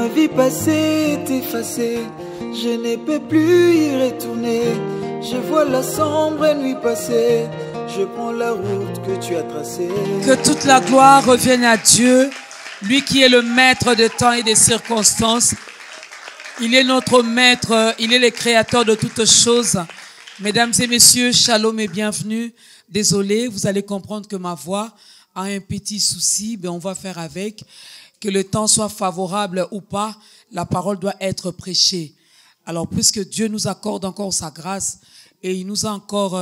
Ma vie passée est effacée, je ne peux plus y retourner. Je vois la sombre nuit passer, je prends la route que tu as tracée. Que toute la gloire revienne à Dieu, lui qui est le maître des temps et des circonstances. Il est notre maître, il est le créateur de toutes choses. Mesdames et messieurs, shalom et bienvenue. Désolé, vous allez comprendre que ma voix a un petit souci, mais on va faire avec. Que le temps soit favorable ou pas, la parole doit être prêchée. Alors, puisque Dieu nous accorde encore sa grâce et il nous a encore,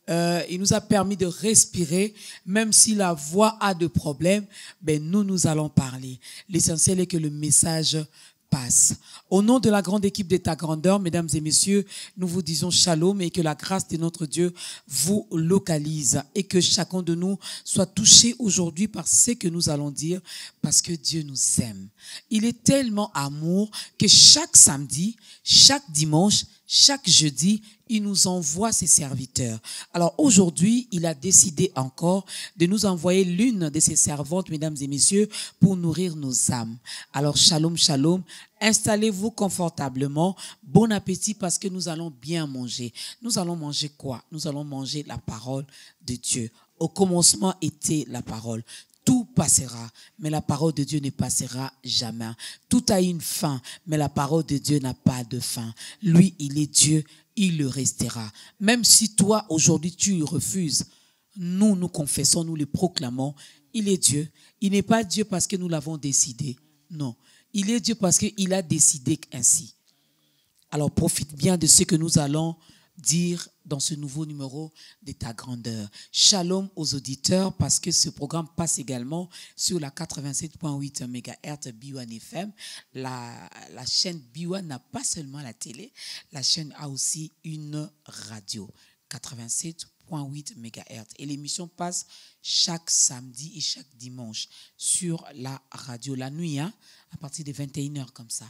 il nous a permis de respirer, même si la voix a de problèmes, ben nous allons parler. L'essentiel est que le message passe. Au nom de la grande équipe de Ta Grandeur, mesdames et messieurs, nous vous disons shalom et que la grâce de notre Dieu vous localise et que chacun de nous soit touché aujourd'hui par ce que nous allons dire parce que Dieu nous aime. Il est tellement amour que chaque samedi, chaque dimanche, chaque jeudi, il nous envoie ses serviteurs. Alors aujourd'hui, il a décidé encore de nous envoyer l'une de ses servantes, mesdames et messieurs, pour nourrir nos âmes. Alors shalom, shalom, installez-vous confortablement, bon appétit parce que nous allons bien manger. Nous allons manger quoi? Nous allons manger la parole de Dieu. Au commencement était la parole. Tout passera, mais la parole de Dieu ne passera jamais. Tout a une fin, mais la parole de Dieu n'a pas de fin. Lui, il est Dieu, il le restera. Même si toi, aujourd'hui, tu le refuses, nous confessons, nous le proclamons, il est Dieu. Il n'est pas Dieu parce que nous l'avons décidé. Non, il est Dieu parce qu'il a décidé ainsi. Alors, profite bien de ce que nous allons dire dans ce nouveau numéro de Ta Grandeur. Shalom aux auditeurs parce que ce programme passe également sur la 87.8 MHz B1 FM. La chaîne B1 n'a pas seulement la télé, la chaîne a aussi une radio, 87.8 MHz. Et l'émission passe chaque samedi et chaque dimanche sur la radio, la nuit, à partir de 21h comme ça.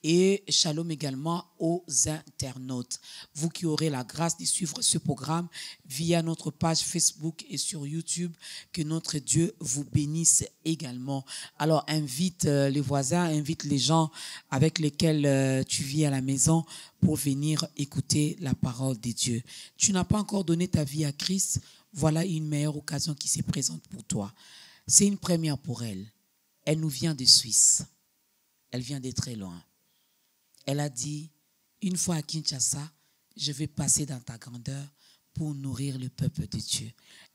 Et shalom également aux internautes. Vous qui aurez la grâce de suivre ce programme via notre page Facebook et sur YouTube, que notre Dieu vous bénisse également. Alors invite les voisins, invite les gens avec lesquels tu vis à la maison pour venir écouter la parole de Dieu. Tu n'as pas encore donné ta vie à Christ, voilà une meilleure occasion qui se présente pour toi. C'est une première pour elle. Elle nous vient de Suisse. Elle vient de très loin. Elle a dit, une fois à Kinshasa, je vais passer dans Ta Grandeur pour nourrir le peuple de Dieu.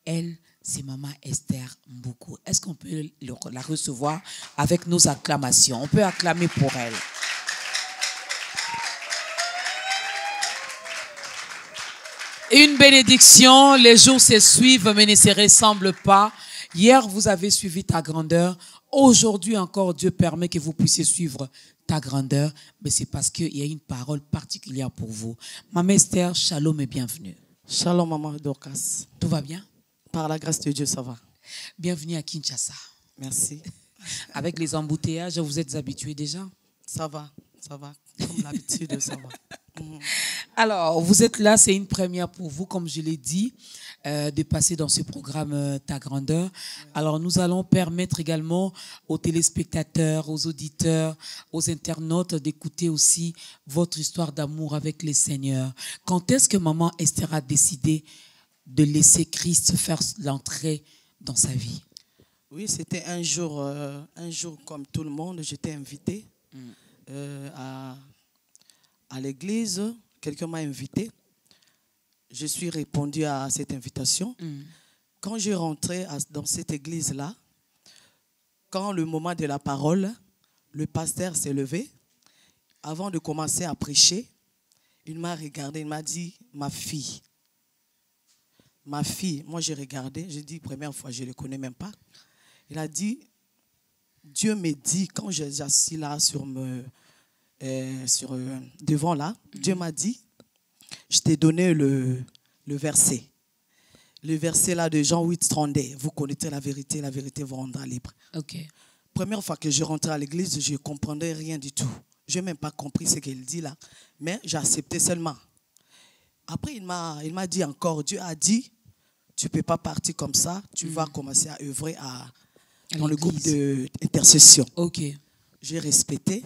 Elle, c'est Maman Esther Mboukou. Est-ce qu'on peut la recevoir avec nos acclamations? On peut acclamer pour elle. Une bénédiction, les jours se suivent mais ne se ressemblent pas. Hier, vous avez suivi Ta Grandeur. Aujourd'hui encore, Dieu permet que vous puissiez suivre Ta Grandeur. Mais c'est parce qu'il y a une parole particulière pour vous. Maman Esther, shalom et bienvenue. Shalom, Maman Dorcas. Tout va bien? Par la grâce de Dieu, ça va. Bienvenue à Kinshasa. Merci. Avec les embouteillages, vous êtes habitués déjà? Ça va. Comme l'habitude, ça va. Alors, vous êtes là, c'est une première pour vous, comme je l'ai dit, de passer dans ce programme Ta Grandeur. Alors, nous allons permettre également aux téléspectateurs, aux auditeurs, aux internautes d'écouter aussi votre histoire d'amour avec le Seigneur. Quand est-ce que Maman Esther a décidé de laisser Christ faire l'entrée dans sa vie? Oui, c'était un jour comme tout le monde, j'étais invitée à l'église. Quelqu'un m'a invité. Je suis répondu à cette invitation. Quand j'ai rentré dans cette église-là, quand le moment de la parole, le pasteur s'est levé. Avant de commencer à prêcher, il m'a regardé, il m'a dit, ma fille, moi j'ai regardé, j'ai dit, première fois, je ne le connais même pas. Il a dit, Dieu me dit, quand j'assis là devant là, Dieu m'a dit, je t'ai donné le verset. Le verset là de Jean 8, 32. Vous connaissez la vérité vous rendra libre. Ok. Première fois que je rentrais à l'église, je ne comprenais rien du tout. Je n'ai même pas compris ce qu'il dit là. Mais j'ai accepté seulement. Après, il m'a dit encore, Dieu a dit, tu ne peux pas partir comme ça, tu vas commencer à œuvrer dans le groupe d'intercession. Ok. J'ai respecté.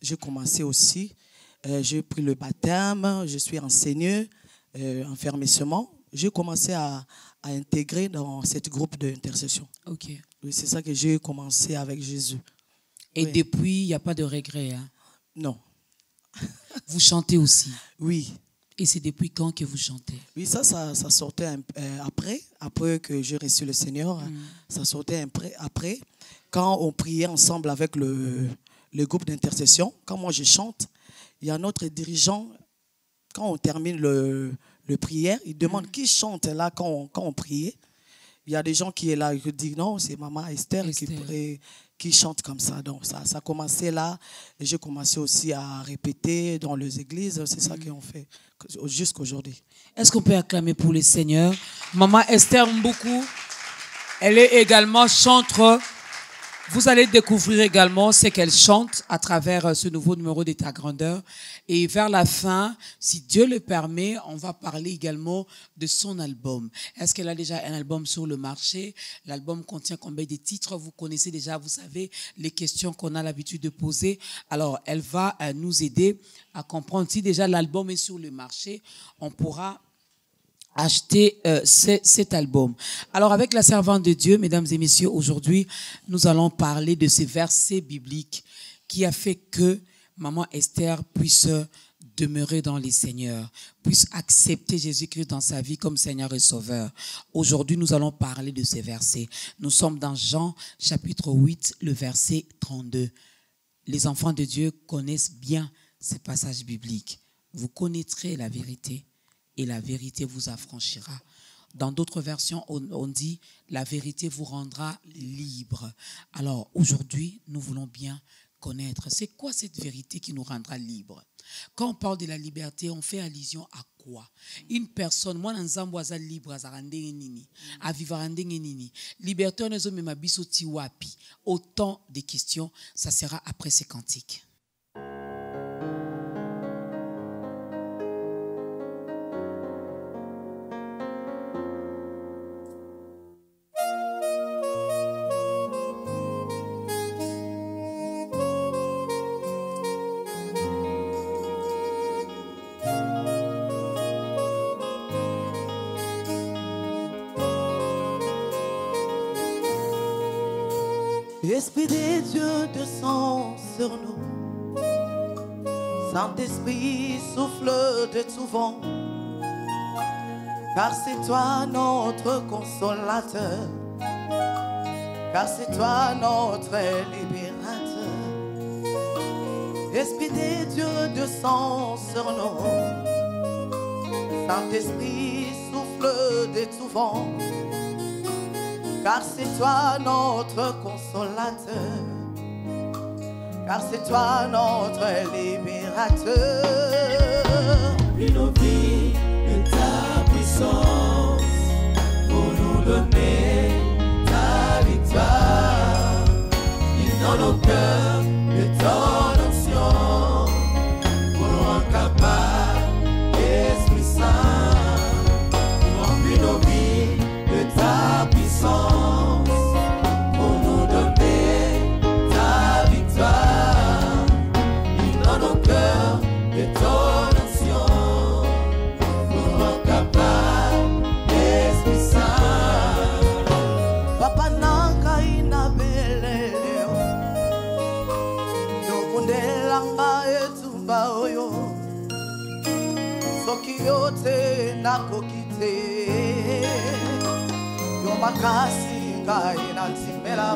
j'ai commencé aussi. J'ai pris le baptême, je suis enseignée en fermissement. J'ai commencé à intégrer dans ce groupe d'intercession. Ok. Oui, c'est ça que j'ai commencé avec Jésus. Et oui. Depuis, il n'y a pas de regret, hein? Non. Vous chantez aussi? Oui. Et c'est depuis quand que vous chantez? Oui, ça sortait après que j'ai reçu le Seigneur. Ça sortait après. Quand on priait ensemble avec le groupe d'intercession, quand moi je chante, il y a notre dirigeant, quand on termine le prière, il demande qui chante là quand on priait. Il y a des gens qui sont là, qui disent non, c'est Maman Esther. Qui chante comme ça. Donc ça a commencé là. Et j'ai commencé aussi à répéter dans les églises. C'est ça qu'on fait jusqu'aujourd'hui. Est-ce qu'on peut acclamer pour le Seigneur? Maman Esther Mboukou, elle est également chanteuse. Vous allez découvrir également ce qu'elle chante à travers ce nouveau numéro d'État Grandeur. Et vers la fin, si Dieu le permet, on va parler également de son album. Est-ce qu'elle a déjà un album sur le marché? L'album contient combien de titres? Vous connaissez déjà, vous savez, les questions qu'on a l'habitude de poser. Alors, elle va nous aider à comprendre si déjà l'album est sur le marché. On pourra acheter cet album. Alors avec la servante de Dieu, mesdames et messieurs, aujourd'hui, nous allons parler de ces versets bibliques qui a fait que Maman Esther puisse demeurer dans les Seigneurs, puisse accepter Jésus-Christ dans sa vie comme Seigneur et Sauveur. Aujourd'hui, nous allons parler de ces versets. Nous sommes dans Jean chapitre 8, le verset 32. Les enfants de Dieu connaissent bien ces passages bibliques. Vous connaîtrez la vérité et la vérité vous affranchira. Dans d'autres versions, on dit la vérité vous rendra libre. Alors aujourd'hui, nous voulons bien connaître. C'est quoi cette vérité qui nous rendra libre? Quand on parle de la liberté, on fait allusion à quoi? Une personne, moi, nzambo aza libre, azarandenge nini, avivarandenge nini. Liberté, on est même biso tiwapi. Autant de questions, ça sera après ces cantiques. Esprit des dieux descend sur nous. Saint-Esprit souffle de tout vent. Car c'est toi notre consolateur. Car c'est toi notre libérateur. Esprit des dieux descend sur nous. Saint-Esprit souffle de tout vent. Car c'est toi notre consolateur. Car c'est toi notre libérateur. Remplis nos vies de ta puissance pour nous donner ta victoire. Inonde nos cœurs de ton onction pour nous rendre capables, Esprit Saint. Remplis nos vies de ta puissance. Yote nakokite yo makasi ngai nantimela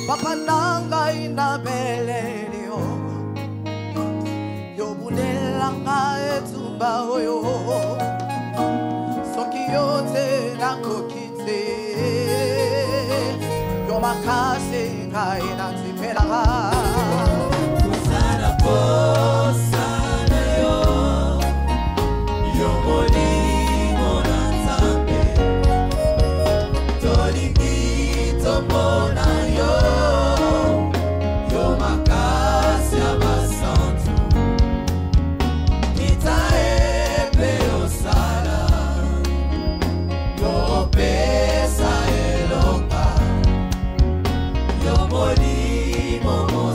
papa nanga ina belelio yo bunela ngai tumba oyo soki yote nakokite yo makasi ngai nantimela sana posa Momo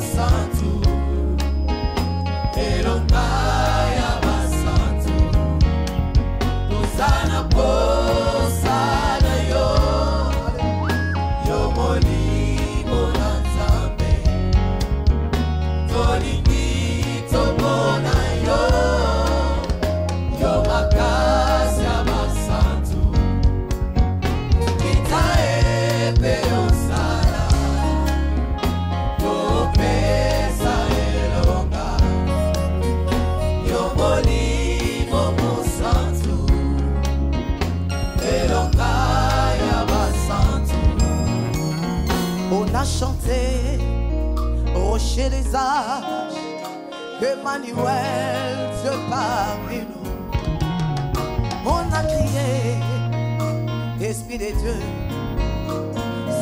chanté, rocher des âges, Emmanuel, Dieu parmi nous. On a crié, Esprit de Dieu,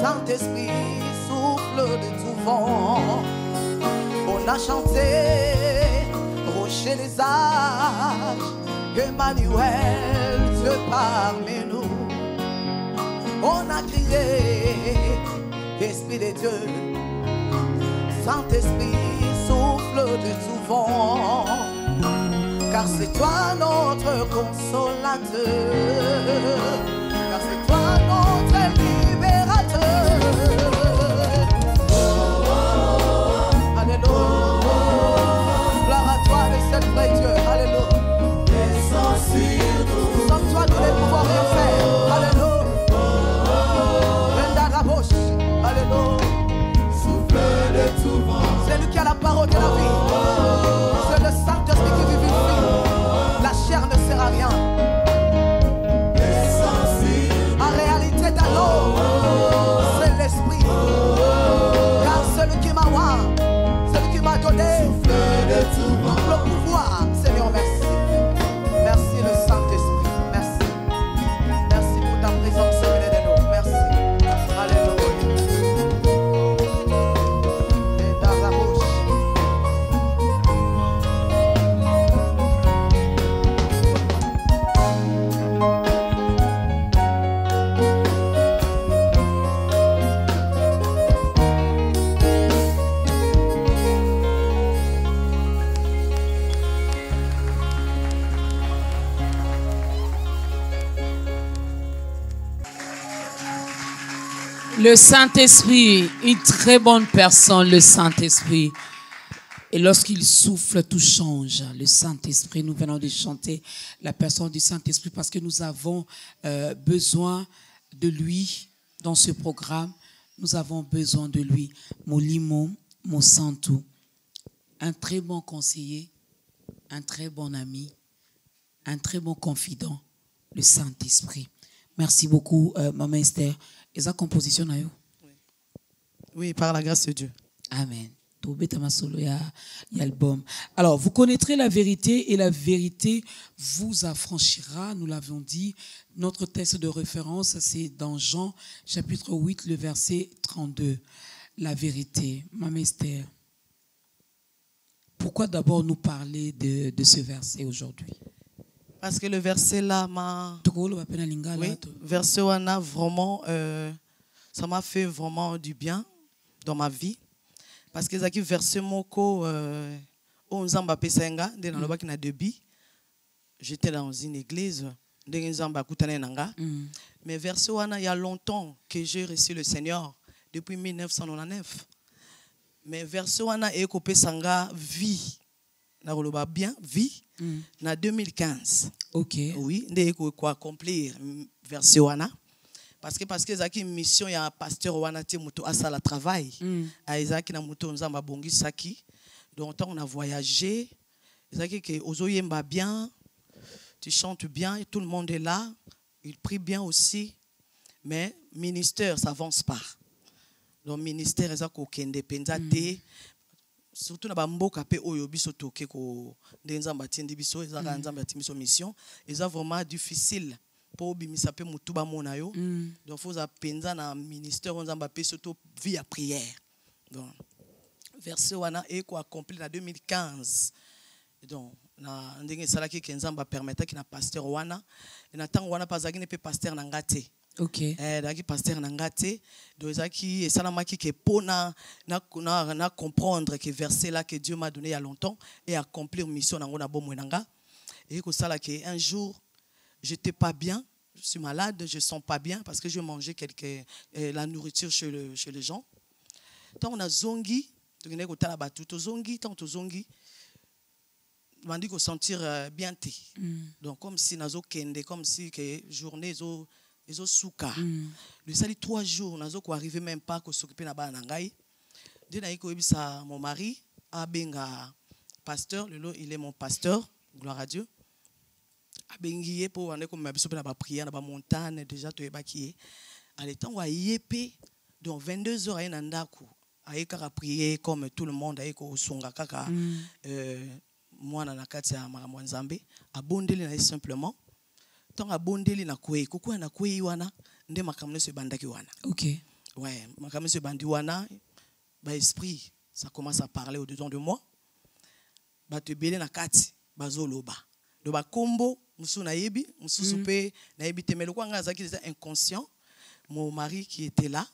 Saint-Esprit, souffle de tout vent. On a chanté, rocher des âges, Emmanuel, Dieu parmi nous. On a crié, Esprit de Dieu, Saint-Esprit, souffle de tout vent. Car c'est toi notre consolateur, car c'est toi notre libérateur. Alléluia. Gloire à toi, le seul vrai Dieu. Alléluia. Sans toi, nous ne pouvons rien faire. Alléluia. Alléluia. Souffle de tout vent. C'est lui qui a la parole de la vie. C'est le Saint-Esprit qui vivifie. La chair ne sert à rien. En réalité, dans l'eau, c'est l'Esprit. Car celui qui m'a oint, celui qui m'a donné le pouvoir, Seigneur, merci. Merci le Saint-Esprit. Merci. Merci pour ta présence au milieu de nous. Merci. Alléluia. Le Saint-Esprit, une très bonne personne, le Saint-Esprit. Et lorsqu'il souffle, tout change. Le Saint-Esprit, nous venons de chanter la personne du Saint-Esprit parce que nous avons besoin de lui dans ce programme. Nous avons besoin de lui. Molimo, mon Santou, un très bon conseiller, un très bon ami, un très bon confident, le Saint-Esprit. Merci beaucoup, Maman Esther. Et sa composition, oui, par la grâce de Dieu. Amen. Alors, vous connaîtrez la vérité et la vérité vous affranchira. Nous l'avons dit. Notre texte de référence, c'est dans Jean, chapitre 8, le verset 32. La vérité. Maman Esther, pourquoi d'abord nous parler de ce verset aujourd'hui? Parce que le verset là m'a... Oui, verset là, vraiment, ça m'a fait vraiment du bien dans ma vie. Parce que ce verset moko, j'étais dans une église, mais verset là, il y a longtemps que j'ai reçu le Seigneur, depuis 1999. Mais verset là, il y a vie. Bien, vie, en 2015. Ok. Oui, il faut accomplir verset wana. Parce que c'est une mission, il y a un pasteur wana qui a le travail. Isaac na muto nzamba bongi saki. Donc on a voyagé. Isaac que ozoyemba bien, tu chantes bien, et tout le monde est là. Il prie bien aussi. Mais ministère, ça avance pas. Donc ministère, c'est kokende penzate. Surtout na bamboka pe oyo biso toke ko ndenzamba tindi biso ezaka nzamba timiso mission eza vraiment difficile pour bimisa pe mutu ba mona yo. Donc faut penza na ministère nzamba pe surtout via prière. Donc verset wana e ko accompli na 2015. Donc na ndenge salaki ke nzamba permettre ki na pasteur wana na tango wana pazaki ne pe pasteur na ngate. Ok. Daki pasteur Nangate, donc et salamaki que pour na comprendre que verset là que Dieu m'a donné il y a longtemps et accomplir mission nangona bomwenanga et que ça là que un jour j'étais pas bien, je suis malade, je sens pas bien parce que je mangeais la nourriture chez les gens. Tant on a zongi, donc on a côté là-bas tout zongi, tant on zongi, on dit qu'on sentir bien té. Donc comme si nazo kende, comme si que journée zo ils ont souka. Le sali 3 jours, nous avons arrivé même pas à s'occuper de la nangai. Dès que mon mari a benga pasteur, il est mon pasteur, gloire à Dieu. A bengié pour aller comme ma biso na ba prière na ba montagne déjà to ebaki. À l'état wa yépé Donc 22 heures, il a prié comme tout le monde, il a songa kaka moi na kati ya makambo nzambe abondeli na simplement tant abondeli na kwe kuku na kwe wana nde makambo se bandaki wana. OK. Ouais, makambo se bandi wana ba esprit ça commence à parler au-dedans de moi. Ba te belé na kati bazoloba. Do ba kombo musu na yebi musu pe na yebi temelo kwa nga zaki était inconscient. Mon mari qui était là,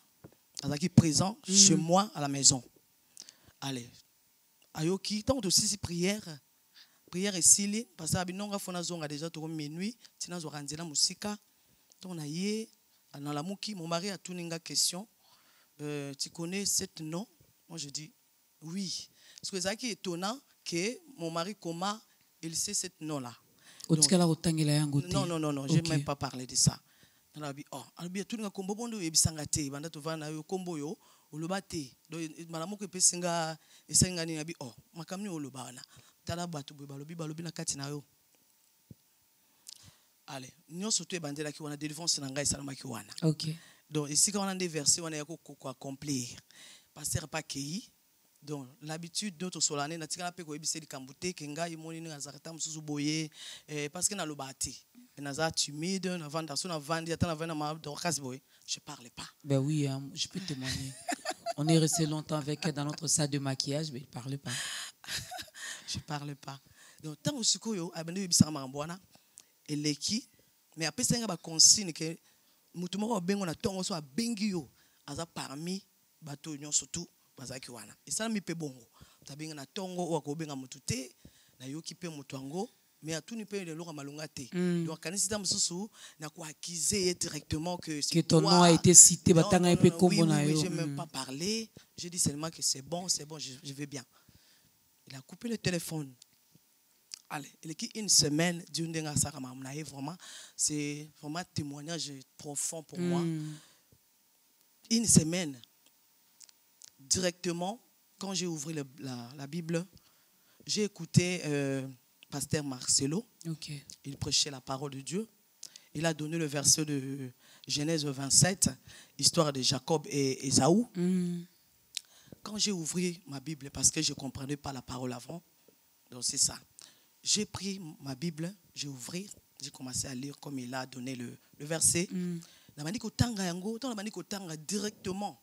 qui présent chez moi à la maison. Allez. Ayoki tant de six prières et sili parce que abinonga fona zonga déjà to minuit tina zo ranzela musika ton aye dans la muki mon mari a tuninga question tu connais cet nom? Moi je dis oui parce que ça qui est étonnant que mon mari comment il sait cet nom là. Non, j'ai même pas parlé de ça. Albi tuninga kombo bondo ebisanga te banda to vana yo kombo yo olobate do malamu ko pesinga esenga ni abi makamni olobana tala batu balobi na kati na yo. Allez nyonso to ebandela ki wana délivrance na ngai salama ki wana. OK. Donc ici quand on a des versets on a ko accomplir pasteur pas kei. Donc l'habitude d'autres solane na tikala pe ko ebise di kambute ke ngai moni na zakata mususu boye parce que na lobati naza timide na vanda so na vandi ata na vanda ma dorcas boy je parlais pas. Ben oui, je peux témoigner. On est resté longtemps avec elle dans notre salle de maquillage mais il parlait pas. Je parlais pas. Donc tant que yo abende ebisa mambwana eleki mais après ça ba consigne que mutu moko bengo na tongo so abengi yo aza parmi bato nyonso tout bazaki wana. Et ça mi pe bongo. Tabenga na tongo o ko benga mutu te na yo ki pe mutu ango mais à tout ni pe le loka malunga te. Donc kanisita mususu na ko accuser directement que ton nom a été cité batanga un peu kombo na yo. Je même pas parlé, j'ai dit seulement que c'est bon, je vais bien. Il a coupé le téléphone. Allez, il est une semaine vraiment c'est vraiment un témoignage profond pour moi. Une semaine directement quand j'ai ouvert la Bible, j'ai écouté pasteur Marcelo. Okay. Il prêchait la parole de Dieu. Il a donné le verset de Genèse 27, histoire de Jacob et Ésaü. Quand j'ai ouvert ma Bible, parce que je ne comprenais pas la parole avant, donc c'est ça. J'ai pris ma Bible, j'ai ouvert, j'ai commencé à lire comme il a donné le verset. Directement,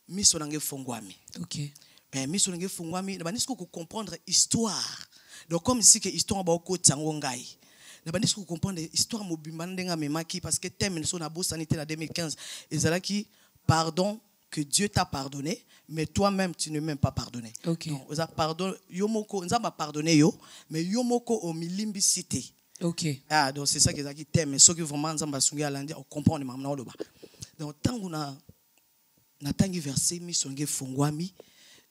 misonange fongwami. OK. Ben misonange fongwami, na bandiko comprendre histoire. Donc comme si que histoire ba ko tsango ngai. Na bandiko comprendre histoire mobimba ndenga memaki parce que thème so na bo sanité na 2015 ezalaki pardon que Dieu t'a pardonné, mais toi-même, tu ne m'as même pas pardonné. Okay. Donc, pardon, yomoko, nza m'a pardonné yo, mais yomoko o milimbi cité. OK. Ah, donc c'est ça qui t'aime, mais ce que vraiment nza m'a sungi alandi, on comprend le mamna oloba. Donc tant qu'on a tangi verset mi songe fongwami,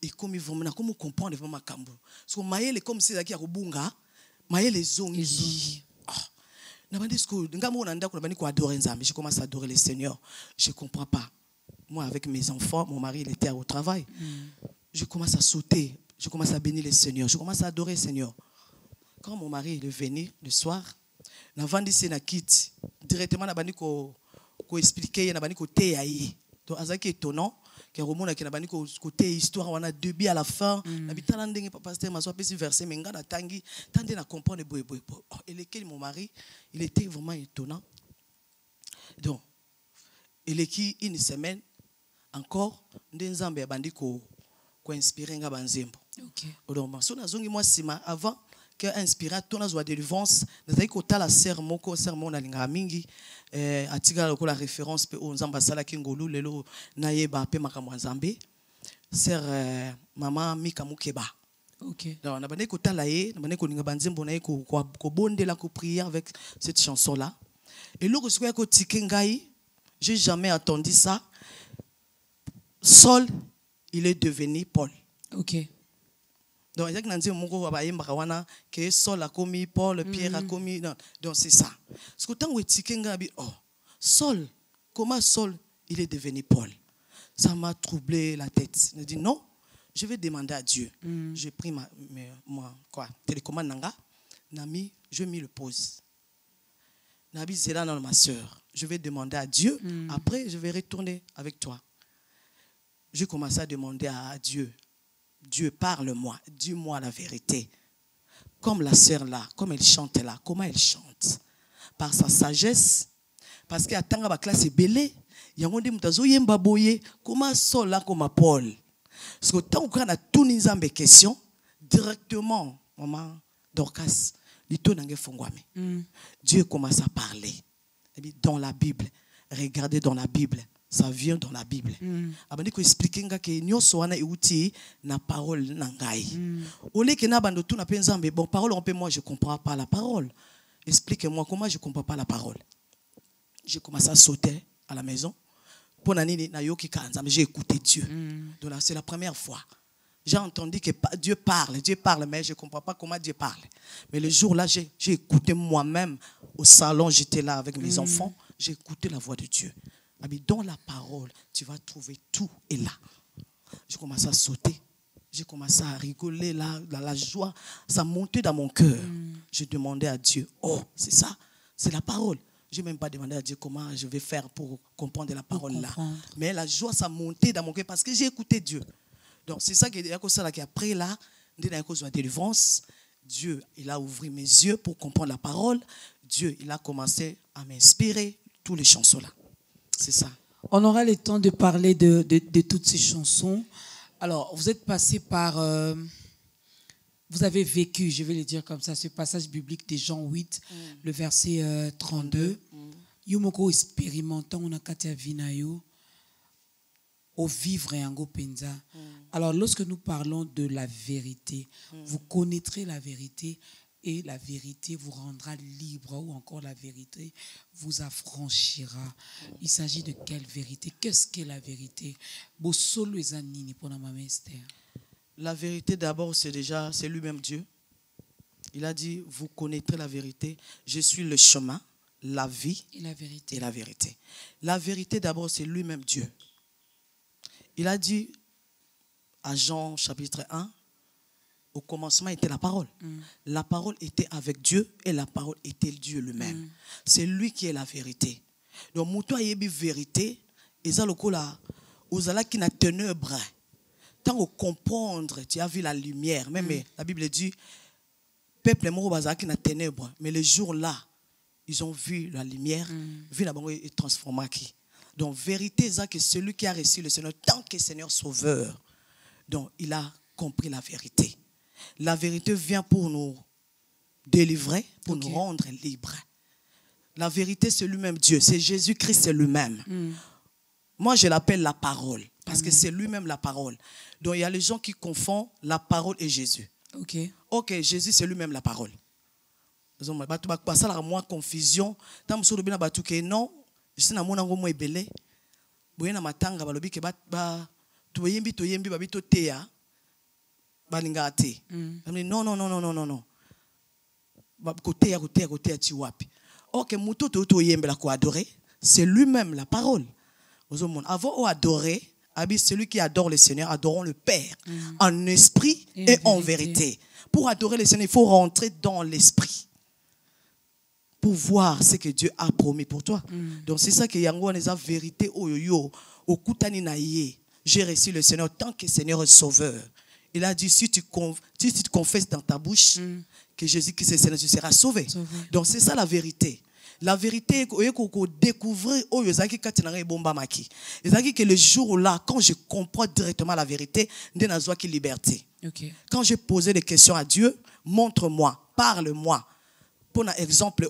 et comme vraiment na comme comprendre vraiment kambo. Parce que maïle comme c'est ça qui a kubunga, maïle zongi. Na bandi sko, ngamo na ndako na bandi ko adorer nzambe, je commence à adorer le Seigneur. Je comprends pas. Moi, avec mes enfants, mon mari, il était au travail. Je commence à sauter. Je commence à bénir le Seigneur. Je commence à adorer le Seigneur. Quand mon mari est venu le soir, na vandi se na kit directement na bani ko expliquer na bani ko te ayi. Donc azaki étonnant que romona ki na bani ko côté histoire on a début à la fin. Na bitala ndenge pasteur maso pesi verset menga na tangi tande na comprendre boy. Et lequel mon mari, il était vraiment étonnant. Donc il est qui une semaine encore ndenzambe ya bandi ko inspirer nga banzembo. OK. Donc so na zongi moi sima avant que inspirer tona zo délivrance nazaki ko tala sermon na linga mingi atika ko la référence pe o nzamba sala kingolu lelo na yeba pe makamwa nzambe sœur maman Mika Mukeba. OK. Donc na bandi ko tala ye na bandi ko linga banzembo na ko bondela ko prier avec cette chanson là. Et loko sikoya ko tikengai, j'ai jamais entendu ça. Saul, il est devenu Paul. OK. Donc, il y a que Saul a commis Paul, Pierre a commis. Donc, c'est ça. Parce que tant que Saul, comment Saul, il est devenu Paul? Ça m'a troublé la tête. Je dis non, je vais demander à Dieu. J'ai pris ma télécommande nanga, je mis le pause. Nabi Zéla, ma soeur. Je vais demander à Dieu. Après, je vais retourner avec toi. j'ai commencé à demander à Dieu, Dieu, parle-moi, dis-moi la vérité. Comme la sœur là, comme elle chante là, comment elle chante? Par sa sagesse, parce qu'il y a tant de classe belé, il y a un monde boye, comment ça là comme Paul? Parce que tant qu'on a tout les questions, directement, maman Dorcas, Dieu commence à parler. Dans la Bible, regardez dans la Bible. Ça vient dans la Bible. Abandi ko expliquer que nyonso wana euti na parole nangai. Ole ke na bando tout na penzambe bon parole on peut moi je comprends pas la parole. Expliquez-moi comment je comprends pas la parole. J'ai commencé à sauter à la maison. Pour nani na yoki kanza mais j'ai écouté Dieu. Donc c'est la première fois. J'ai entendu que Dieu parle mais je comprends pas comment Dieu parle. Mais le jour là j'ai écouté moi-même au salon, j'étais là avec mes enfants, j'ai écouté la voix de Dieu. Dans la parole, tu vas trouver tout est là. J'ai commencé à sauter. J'ai commencé à rigoler, la joie, ça montait dans mon cœur. Je demandais à Dieu, oh, c'est ça, c'est la parole. Je n'ai même pas demandé à Dieu comment je vais faire pour comprendre la parole là. Mais la joie, ça montait dans mon cœur parce que j'ai écouté Dieu. Donc c'est ça qui après là, la délivrance, Dieu, il a ouvert mes yeux pour comprendre la parole. Dieu, il a commencé à m'inspirer toutes les chansons là. C'est ça. On aura le temps de parler de toutes ces chansons. Alors, vous êtes passé par... vous avez vécu, je vais le dire comme ça, ce passage biblique de Jean 8, le verset 32. Yumoko expérimentant on a katia vinayo au vivre et en penza. Alors, lorsque nous parlons de la vérité, vous connaîtrez la vérité et la vérité vous rendra libre, ou encore la vérité vous affranchira. Il s'agit de quelle vérité? Qu'est-ce qu'est la vérité? La vérité d'abord, c'est lui-même Dieu. Il a dit, vous connaîtrez la vérité. Je suis le chemin, la vie et la vérité. La vérité d'abord, c'est lui-même Dieu. Il a dit à Jean chapitre 1, au commencement était la parole. La parole était avec Dieu et la parole était Dieu lui-même. C'est lui qui est la vérité. Donc, moutou ayebi vérité, et ça le coup là, ozala qui n'a ténèbres. Tant qu'on comprendre, tu as vu la lumière. Même la Bible dit, peuple moro bazala qui n'a ténèbres, mais le jour là, ils ont vu la lumière, vu la banque et transformé qui. Donc, vérité, c'est que celui qui a reçu le Seigneur, tant que Seigneur Sauveur, donc il a compris la vérité. La vérité vient pour nous délivrer, pour nous rendre libres. La vérité, c'est lui-même Dieu. C'est Jésus-Christ, c'est lui-même. Moi, je l'appelle la parole, parce que c'est lui-même la parole. Donc, il y a les gens qui confondent la parole et Jésus. Ok, Jésus, c'est lui-même la parole. Ça a moins confusion. Tant que non, je sais que je suis belé. Je matanga balobi ke ba toyembi babito teya. Non. Côté tiwapi. Ok, muto to yembela ko adorer, c'est lui-même la parole. Avant on adorer, celui qui adore le Seigneur, adorons le Père en esprit et en vérité. Pour adorer le Seigneur, il faut rentrer dans l'esprit pour voir ce que Dieu a promis pour toi. Donc c'est ça que yango on a vérité oyoyo okutani na ye. J'ai reçu le Seigneur tant que Seigneur est sauveur. Il a dit, si tu confesses dans ta bouche que Jésus-Christ est Seigneur, tu seras sauvé. Donc c'est ça la vérité. La vérité, c'est découvrir que le jour là, quand je comprends directement la vérité, je suis liberté. Quand j'ai posé des questions à Dieu, montre-moi, parle-moi. Pour un exemple,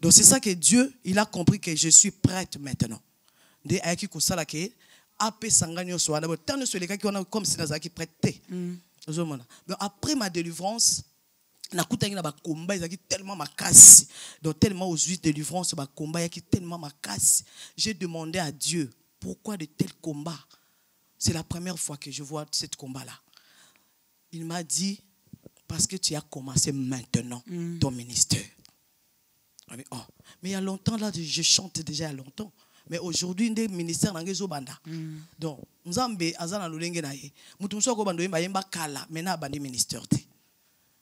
donc c'est ça que Dieu, il a compris que je suis prête maintenant. Comme si nous avions prêté. Après ma délivrance, tellement tellement aux huit délivrances, tellement j'ai demandé à Dieu pourquoi de tels combats. C'est la première fois que je vois ce combat-là. Il m'a dit, parce que tu as commencé maintenant ton ministère. Mais il y a longtemps, là, je chante déjà il y a longtemps. Mais aujourd'hui, le ministère n'a pas banda. Donc, nous avons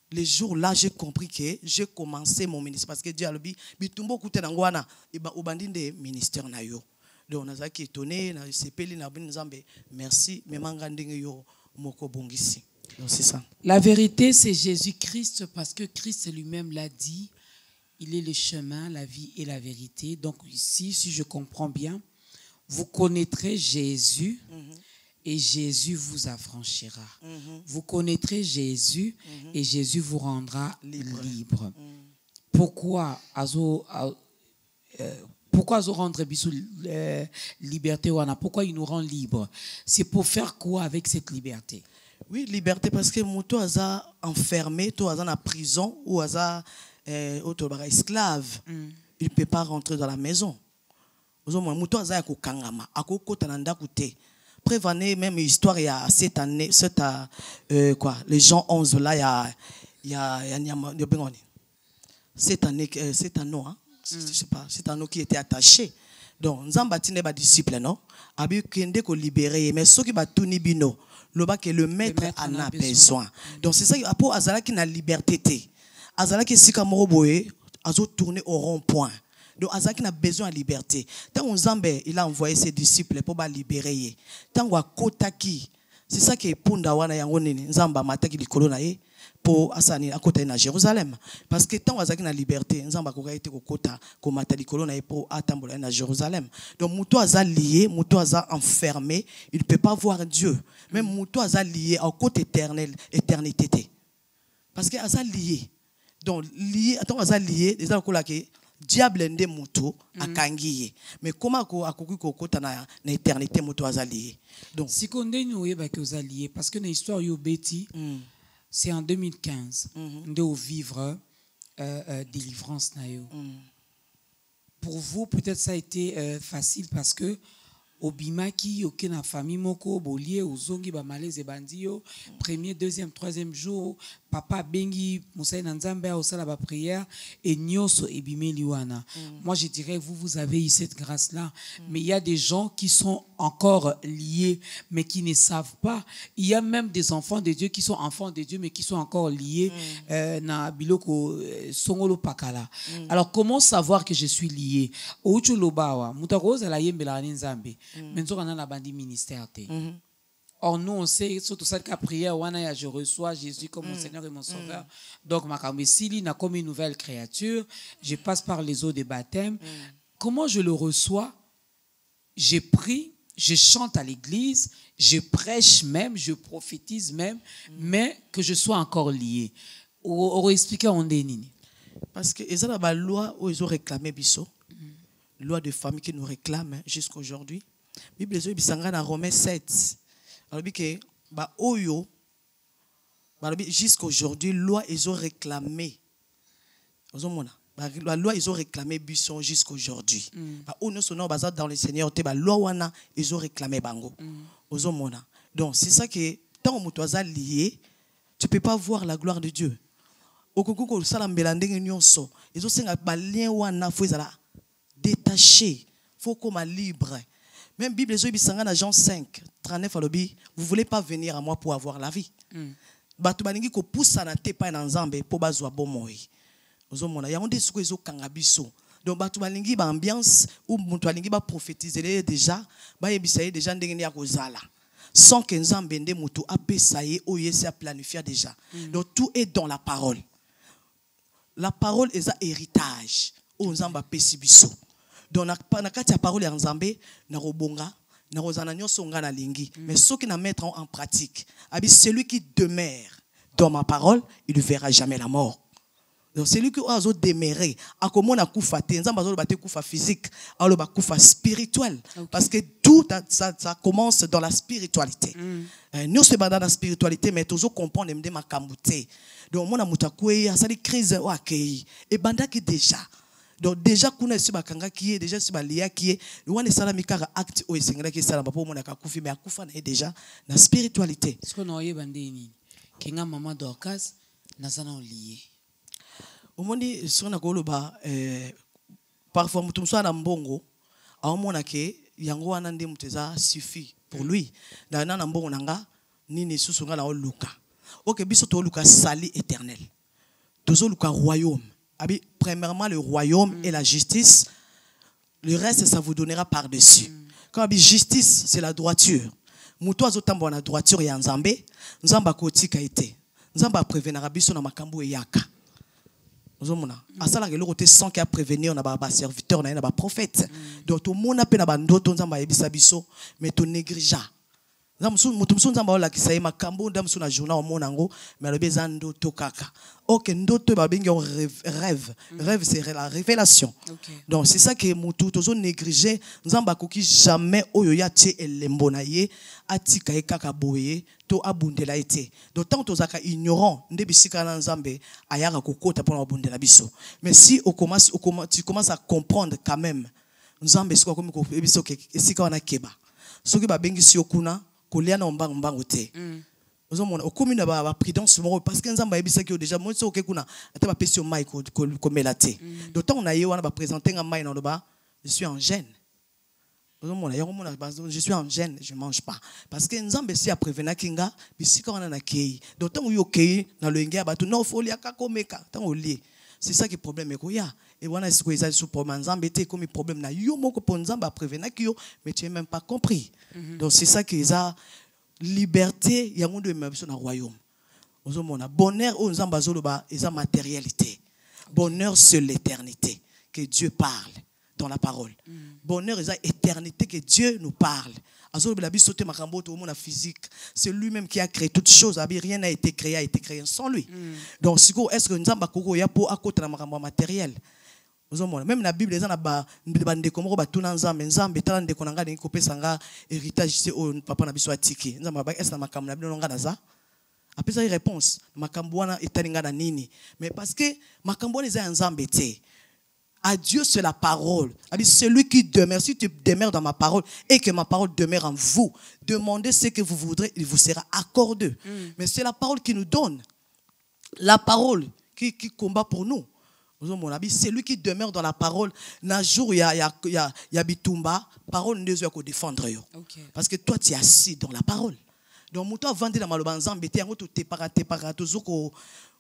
les jours là, j'ai compris que j'ai commencé mon ministère. Parce que Dieu a dit, donc naza ki étonné na sepeli na bin nzambe merci mais manga ndenge yo moko bongisi. Donc c'est ça. La vérité c'est Jésus-Christ parce que Christ lui-même l'a dit, il est le chemin, la vie et la vérité. Donc ici si je comprends bien, vous connaîtrez Jésus et Jésus vous affranchira. Vous connaîtrez Jésus et Jésus vous rendra libre. Pourquoi rendre liberté wana? Pourquoi il nous rend libre? C'est pour faire quoi avec cette liberté? Oui, liberté parce que muto aza enfermé, to aza na prison ou aza esclave. Il ne peut pas rentrer dans la maison. Muto aza ko kangama, ako kota na ndaku te. Prévenez même histoire il y a cette année, les gens 11 là il y a cette année, hein? Je sais pas, c'est un qui était attaché. Donc, Nzamba tine ba disciple, non? Abi kende ko libérer, mais ceux qui ba tuni bino, loba que le maître en a besoin. Donc, c'est ça, pour Azala qui n'a liberté. Azala qui sika moroboé, azo tourner au rond-point. Donc, Azala qui n'a besoin de liberté. Tant Nzamba, il a envoyé ses disciples pour ba libérer. Tant wa kotaki, c'est ça qui est punda wana yango nini, Nzamba mataki likolo na ye. Pour asani à côté de Jérusalem parce que tant que la liberté nzamba ko été ko kota ko matali kolona et pour atambola na Jérusalem donc muto aza lié muto aza enfermé il ne peut pas voir Dieu même muto aza lié au côté éternité parce que aza lié donc lié attends aza lié des gens ko la que diable ndé muto akangiye mais comment ko akoki ko kota na éternité muto aza lié donc si konde nous yeba que aza lié parce que dans l'histoire yo beti c'est en 2015 de vivre délivrance nayo. Pour vous peut-être ça a été facile parce que obimaki yoke na famille moko bolie ozongi ba malaise bandio premier deuxième troisième jour papa bengi musaï na nzambe au sala ba prière et nyoso ebimeli wana. Moi je dirais vous avez eu cette grâce là mais il y a des gens qui sont encore liés mais qui ne savent pas. Il y a même des enfants de Dieu qui sont enfants de Dieu mais qui sont encore liés na biloko songolo pakala. Alors comment savoir que je suis lié? Ouchu lobawa mutakoza la yembela nzambe mais nous avons un ministère. Or nous on sait surtout ça que prière je reçois Jésus comme mon Seigneur et mon Sauveur. Donc ma kamesili na comme une nouvelle créature, je passe par les eaux de baptême. Comment je le reçois? Je prie, je chante à l'église, je prêche même, je prophétise même, mais que je sois encore lié. On va expliquer on est nini. Parce que ils ont la loi où ils ont réclamé biso. Loi de famille qui nous réclame jusqu'à aujourd'hui. Bible dit dans Romains 7. Alors que ba oyo jusqu'à aujourd'hui loi ils ont réclamé. La loi ils ont réclamé bisson jusqu'à aujourd'hui. Ba ono sono bazat dans le Seigneur te ba loi wana ils ont réclamé bango. Donc c'est ça que tant que tu es lié, tu peux pas voir la gloire de Dieu. Okoko sala mbelande nyonso. Ils ont senga ba lien wana faut ezala détaché, faut comme libre. Même Bible dans Jean 5, 39 alobi, vous voulez pas venir à moi pour avoir la vie. Batu balingi ko poussa na te pa na nzambe po bazwa bomoi. Ozomona ya onde suko ezo kanga biso. Donc batu balingi ba ambiance ou mutu balingi ba prophétiser déjà, ba yebisaye déjà ndenge ya kozala. Sans que nzambe nde mutu apesaye o yesi a planifié déjà. Donc tout est dans la parole. La parole est un héritage. O nzamba pesi biso. Donc na kati ya parole ya nzambe na robonga na rozana nyonso nga na lingi mais ceux qui na mettre en pratique abi celui qui demeure dans ma parole il ne verra jamais la mort. Donc celui qui a demeurer akomona kufa te nzamba zo ba te kufa physique alo ba kufa spirituel parce que tout ça commence dans la spiritualité. Nous se dans la spiritualité mais toujours comprendre de makambu te. Donc mona mutakwe asali crise wa kei et bandaki déjà. Donc déjà kuna si bakanga qui est déjà si balia qui est wana sala mikara acte o esengela ki sala bapo mona kakufi mais akufa na déjà na spiritualité. Ce qu'on oye bandeni kinga maman Dorcas na sana lié. Omoni sona ko loba parfois mutumso na mbongo aomona ke yango wana nde muteza suffit pour lui. Na na mbongo nanga nini susunga na oluka. OK biso to luka sali éternel. Tozo luka royaume. Premièrement, le royaume et la justice. Le reste, ça vous donnera par-dessus. Quand on dit justice, c'est la droiture. Muto azotambo na droiture ya Nzambe, Nzamba kotika ite. Nzamba prévenira biso na makambo yaka. Ozomona. Asala ke lokote sans qu'il a prévenir na ba serviteur na ba prophète. Donc tout monde pe na ba ndoto Nzamba yebisa biso, mais to négligea. Mutumsu Nzamba ola kisaye makambo ndamsu na journal monango, mais le bezando to kaka. Ok, ndoto ba bengi rêve. Rêve c'est la révélation. Donc c'est ça que mutu tozo négliger Nzamba koki jamais oyo ya tie elembo na ye atika e kaka boye to abundela ete. Donc tant tozaka ignorant ndebisika na Nzambe ayaka kokota pona abundela biso. Mais si tu commences à comprendre quand même Nzambe siko komi ko biso ke esika wana keba. Soki ba bengi si okuna kolia na mbango te. Ozomona okomi na ba prudence moko parce que Nzamba yebisa ki déjà moi so okekuna ata ba pesi o mai ko melate. Donc tant on a ye wana ba présenter nga mai na ba je suis en gêne. Ozomona yomona je suis en gêne, je mange pas parce que Nzamba si a prévenir kinga bisika wana na kei. Donc tant yo kei na lo ngia ba to no folia ka komeka tant o lie. C'est ça qui est problème ko ya. Et voilà ce que ils a sous problème Nzamba était comme problème na yo moko pour Nzamba prévenir ki yo mais tu n'as même pas compris. Donc c'est ça qu'ils a liberté, il y a un de royaume. Bonheur aux Nzamba et sa matérialité. Bonheur sur l'éternité que Dieu parle dans la parole. Bonheur et sa éternité que Dieu nous parle. C'est lui-même qui a créé toutes choses. Rien n'a été créé sans lui. Donc est-ce que Nzamba koko ya po akota na makambo matériel? Même la Bible, les gens bande comme batuna Nzambe Nzambe tala ndeko nanga ni kopesa nga héritage c'est au papa na biso atiki Nzamba ba est na makambo na bino nga naza apesa une réponse makambo wana etalinga na nini mais parce que makambo les Nzambe te à Dieu c'est la parole. Celui qui demeure, si tu demeures dans ma parole et que ma parole demeure en vous, demandez ce que vous voudrez, il vous sera accordé. Mais c'est la parole qui nous donne, la parole qui combat pour nous. C'est lui qui demeure dans la parole. Un jour, il y a bitumba, parole ne doit pas défendre. Parce que toi, tu es assis dans la parole. Donc, toi, vendre la malobanzan, tu es parate,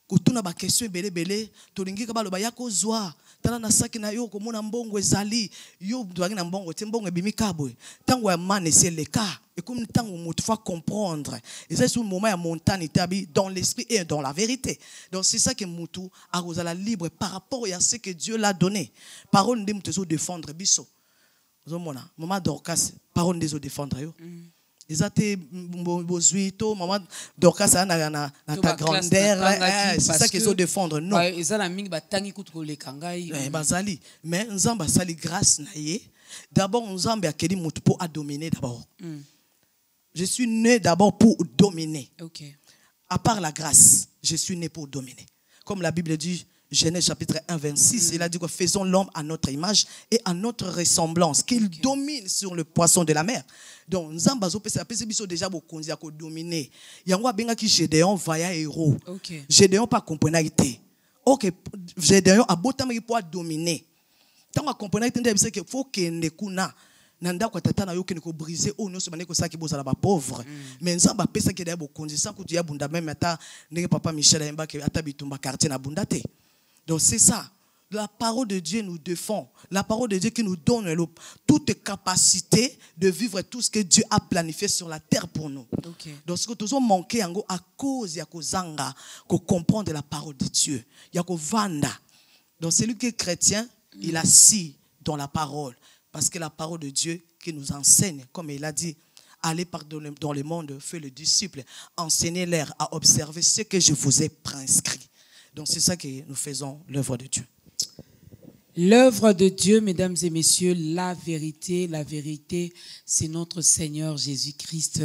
kutuna ba question belé belé to lingi ka baloba yako zwa tala na saki na yo ko mona mbongo ezali yo doangi na mbongo te mbongo ebimi kabwe tango ya mane c'est le cas et comme tango mutu faut comprendre et c'est ce moment ya montagne tabi dans l'esprit et dans la vérité. Donc c'est ça que mutu a la libre par rapport à ce que Dieu l'a donné. Parole ndem te zo défendre biso zo mona maman Dorcas parole ndezo défendre yo. Ils étaient bozuito maman Dorcas na ta grandeur c'est ça qu'ils ont défendre non ils ont la mingi batangi kutuko le kangai bazali mais Nzamba sali grâce na ye d'abord Nzamba akeli mutu pour a dominer d'abord. Je suis né d'abord pour dominer. À part la grâce je suis né pour dominer comme la Bible dit Genèse chapitre 1 26 il a dit que faisons l'homme à notre image et à notre ressemblance qu'il domine sur le poisson de la mer. Donc Nzamba zo pesa biso déjà bokonzi ya ko dominer yango abenga ki Gédéon vaya héros. Gédéon pas comprendre été. OK Gédéon abotama ki pour dominer. Tant comprendre été ndebisa que faut que ndekuna nanda kwa tata na yo ke ko briser o no so baneko saki bozala ba pauvre. Mais Nzamba pesa ke da bokonzi sans kutu ya bunda même ata ndenge papa Michel ayemba ke ata bitumba quartier na bunda te. Donc c'est ça. La parole de Dieu nous défend. La parole de Dieu qui nous donne toute capacité de vivre tout ce que Dieu a planifié sur la terre pour nous. Donc ce que nous avons manqué à cause de Zanga, qu'on comprendre la parole de Dieu. Il y a vanda. Donc celui qui est chrétien, il assis dans la parole. Parce que la parole de Dieu qui nous enseigne, comme il a dit, allez dans le monde, faites le disciple, enseignez-leur à observer ce que je vous ai prescrit. Donc c'est ça que nous faisons, l'œuvre de Dieu. L'œuvre de Dieu, mesdames et messieurs, la vérité, c'est notre Seigneur Jésus-Christ.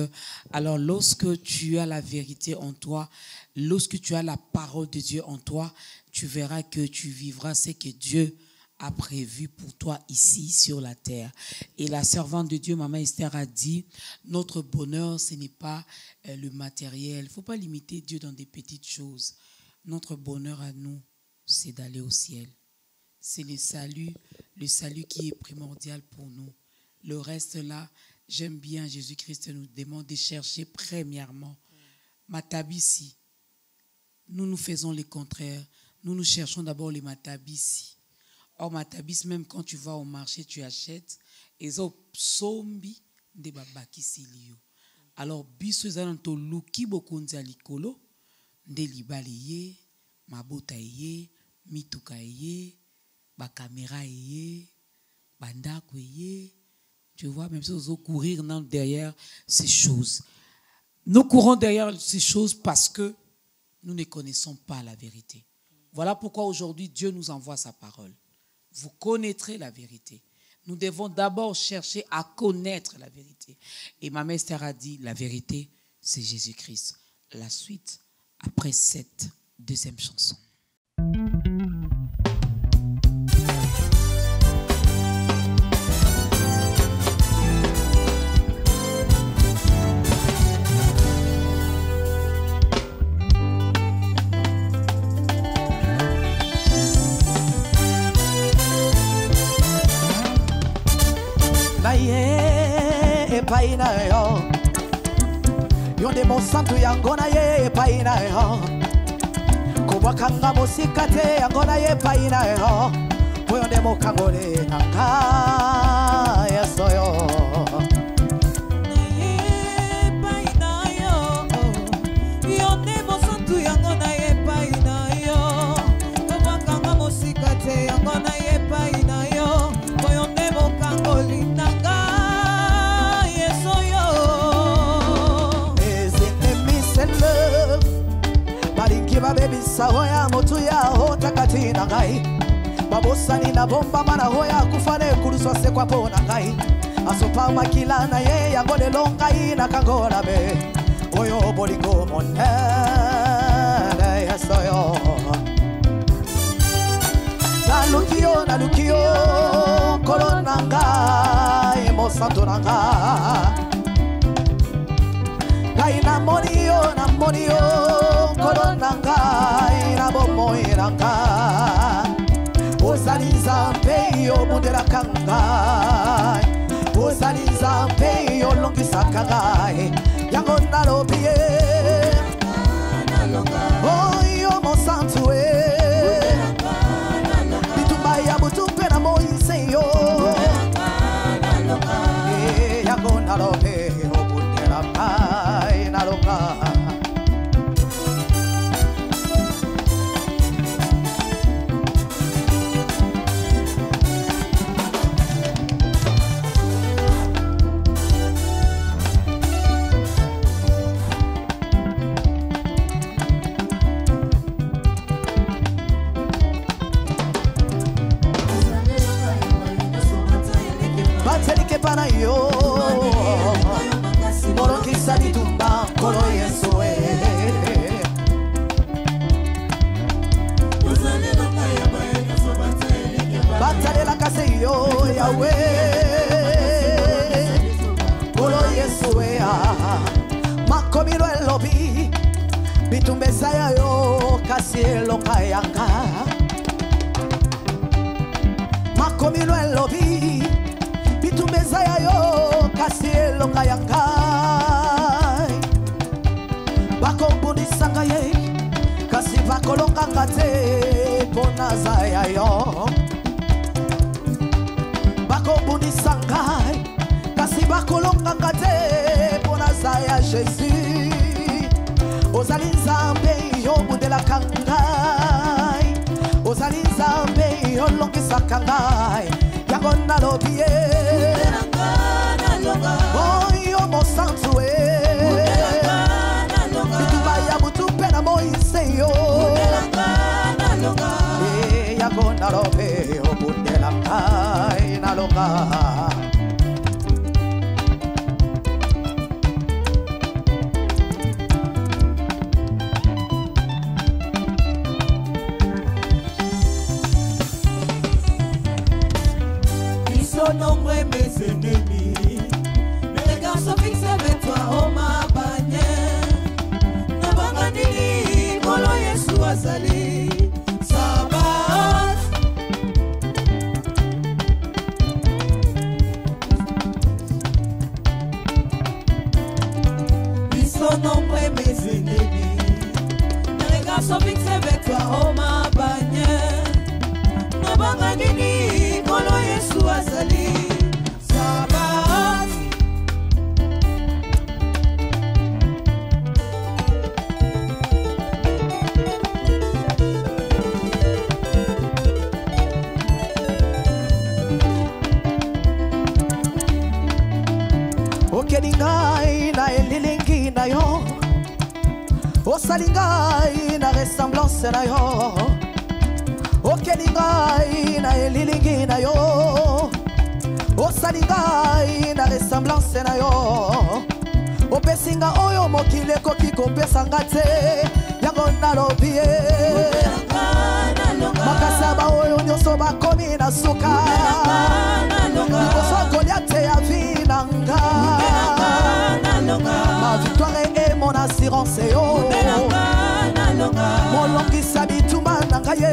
Alors lorsque tu as la vérité en toi, lorsque tu as la parole de Dieu en toi, tu verras que tu vivras ce que Dieu a prévu pour toi ici sur la terre. Et la servante de Dieu, Maman Esther, a dit, notre bonheur, ce n'est pas le matériel. Il ne faut pas limiter Dieu dans des petites choses. Notre bonheur à nous, c'est d'aller au ciel. C'est le salut qui est primordial pour nous. Le reste là, j'aime bien, Jésus-Christ nous demande de chercher premièrement Matabisi. Nous faisons le contraire. Nous cherchons d'abord les Matabisi. Or, Matabis, même quand tu vas au marché, tu achètes. Et ça, sombi de babaki silio. Alors, biso zananto luki bokonzi alikolo, de libaliye, mabota ye, mituka ye, ba caméra ye, bandako ye. Tu vois, même si on courir derrière ces choses. Nous courons derrière ces choses parce que nous ne connaissons pas la vérité. Voilà pourquoi aujourd'hui Dieu nous envoie sa parole. Vous connaîtrez la vérité. Nous devons d'abord chercher à connaître la vérité. Et ma mère Esther a dit, la vérité, c'est Jésus-Christ. La suite, après cette deuxième chanson. Paina yo, yonde mosantu yangona ye paina yo, kubwakanga musikate yangona ye paina yo, yonde mokangole nanga yeso yo. Paina yo, yonde mosantu yangona ye paina yo, kubwakanga musikate yangona ye paina yo, yonde mokangole nanga. Baby sahoya motu ya hota katina ngai babosani na bomba mana hoya kufane kuruswa se kwa pona ngai asopa makila na ye ya gole longai na kangola be oyo bolingo monene ya soyo na lukio kolona ngai mo santo nanga ngai na monio kolonanga ina bomo iranga osaliza mpe yo bundela kanga osaliza mpe yo longisa kanga yango nalobie oyo mosantu bitumba ya butumpe na moise yo yango nalobie obundela kanga nalonga. Para yo, moro kisa di tumba, kolo yeso batale la kase yo Yahweh, kolo yeso makomilo elobi, bitumbeza ya yo kasi lokayanga, makomilo elobi. Bitumeza ya yo kasi elonga yanga bakombuni sanga ye kasi bakolonga ngate pona za ya yo bakombuni sanga kasi bakolonga ngate pona za ya Jésus ozali nzambe yo bundela kangai ozali nzambe yo longisa kangai yango nalobie oyo mosantu bituba ya butupe na moise yo yango nalobe obundela kai nalonga. Nombre mes ennemis, mes regards sont fixés avec toi, oh ma bannière. Nabanganini, Kolo Yesu azali, Sabat. Ils sont nombreux mes ennemis, mes regards sont fixés avec toi, oh ma bannière. Nabanganini. okeli ngai na elilingi na yo, osali ngai na ressemblance na yo, okeli ngai na elilingi na yo, osali ngai na ressemblance na yo, opesinga oyo mokili ekoki kopesa nga te, yango nalobi ye makasaba oyo nyonso bakomi na suka liboso Goliath ya vi na nga, ma victoire est mon assurance yo, molongisa bitumba na ngai ye,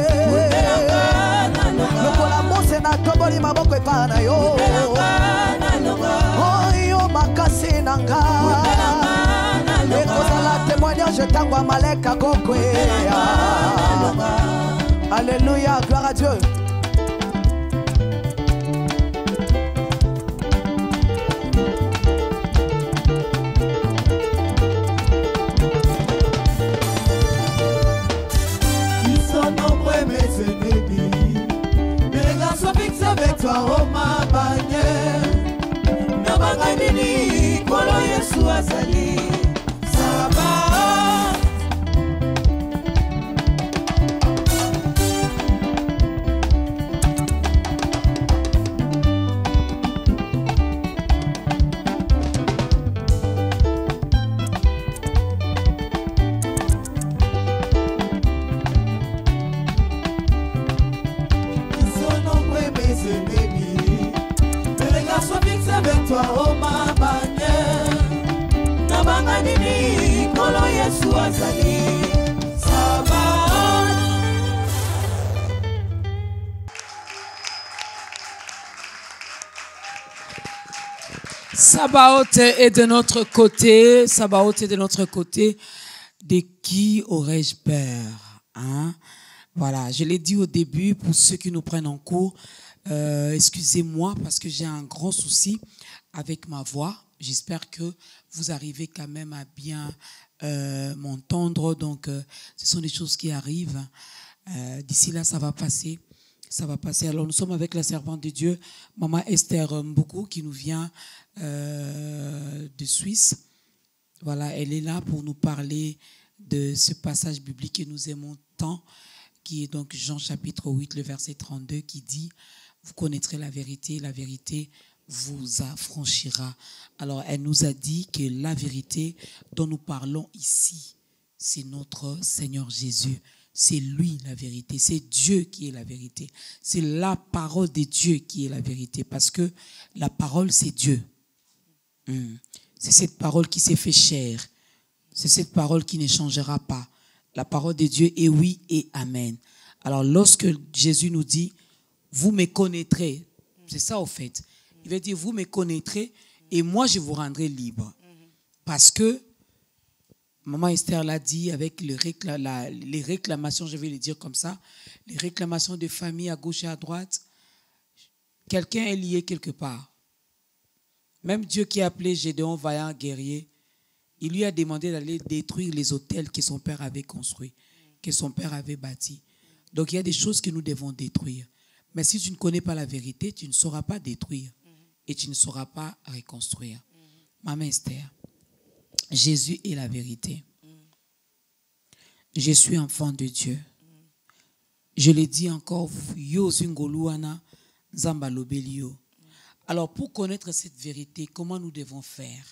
lokola Mose na toboli maboko epai na yo, oyo makasi na nga ekozala témoignage ntango Amaleka kokwea. Alléluia, gloire à Dieu. Ils sont nombreux mes ennemis, mais les gars sont fixés avec toi, oh ma bannière. Nabanga nini, kolo Yesu azali, Saba. Avec toi, oh ma bannière, Nabanga nini, kolo Yesu azali, Saba. Sabaoth est de notre côté. Sabaoth est de notre côté. De qui aurais-je peur, hein? Voilà, je l'ai dit au début, pour ceux qui nous prennent en cours, excusez-moi parce que j'ai un grand souci avec ma voix. J'espère que vous arrivez quand même à bien m'entendre. Donc, ce sont des choses qui arrivent. D'ici là, ça va passer. Ça va passer. Alors, nous sommes avec la servante de Dieu, Maman Esther Mboukou, qui nous vient de Suisse. Voilà, elle est là pour nous parler de ce passage biblique que nous aimons tant, qui est donc Jean chapitre 8, le verset 32, qui dit « Vous connaîtrez la vérité vous affranchira ». Alors, elle nous a dit que la vérité dont nous parlons ici, c'est notre Seigneur Jésus. C'est lui la vérité, c'est Dieu qui est la vérité. C'est la parole de Dieu qui est la vérité, parce que la parole, c'est Dieu. C'est cette parole qui s'est fait chair. C'est cette parole qui ne changera pas. La parole de Dieu est oui et amen. Alors, lorsque Jésus nous dit, vous me connaîtrez, c'est ça au fait. Il veut dire, vous me connaîtrez et moi je vous rendrai libre. Parce que, Maman Esther l'a dit avec les réclamations, je vais le dire comme ça, les réclamations de famille à gauche et à droite, quelqu'un est lié quelque part. Même Dieu qui a appelé Gédéon vaillant guerrier, il lui a demandé d'aller détruire les autels que son père avait construits, que son père avait bâtis. Donc il y a des choses que nous devons détruire. Mais si tu ne connais pas la vérité, tu ne sauras pas détruire et tu ne sauras pas reconstruire. Maman Esther, Jésus est la vérité. Je suis enfant de Dieu. Je le dis encore, yo zingoluana zamba lobelio. Alors pour connaître cette vérité, comment nous devons faire?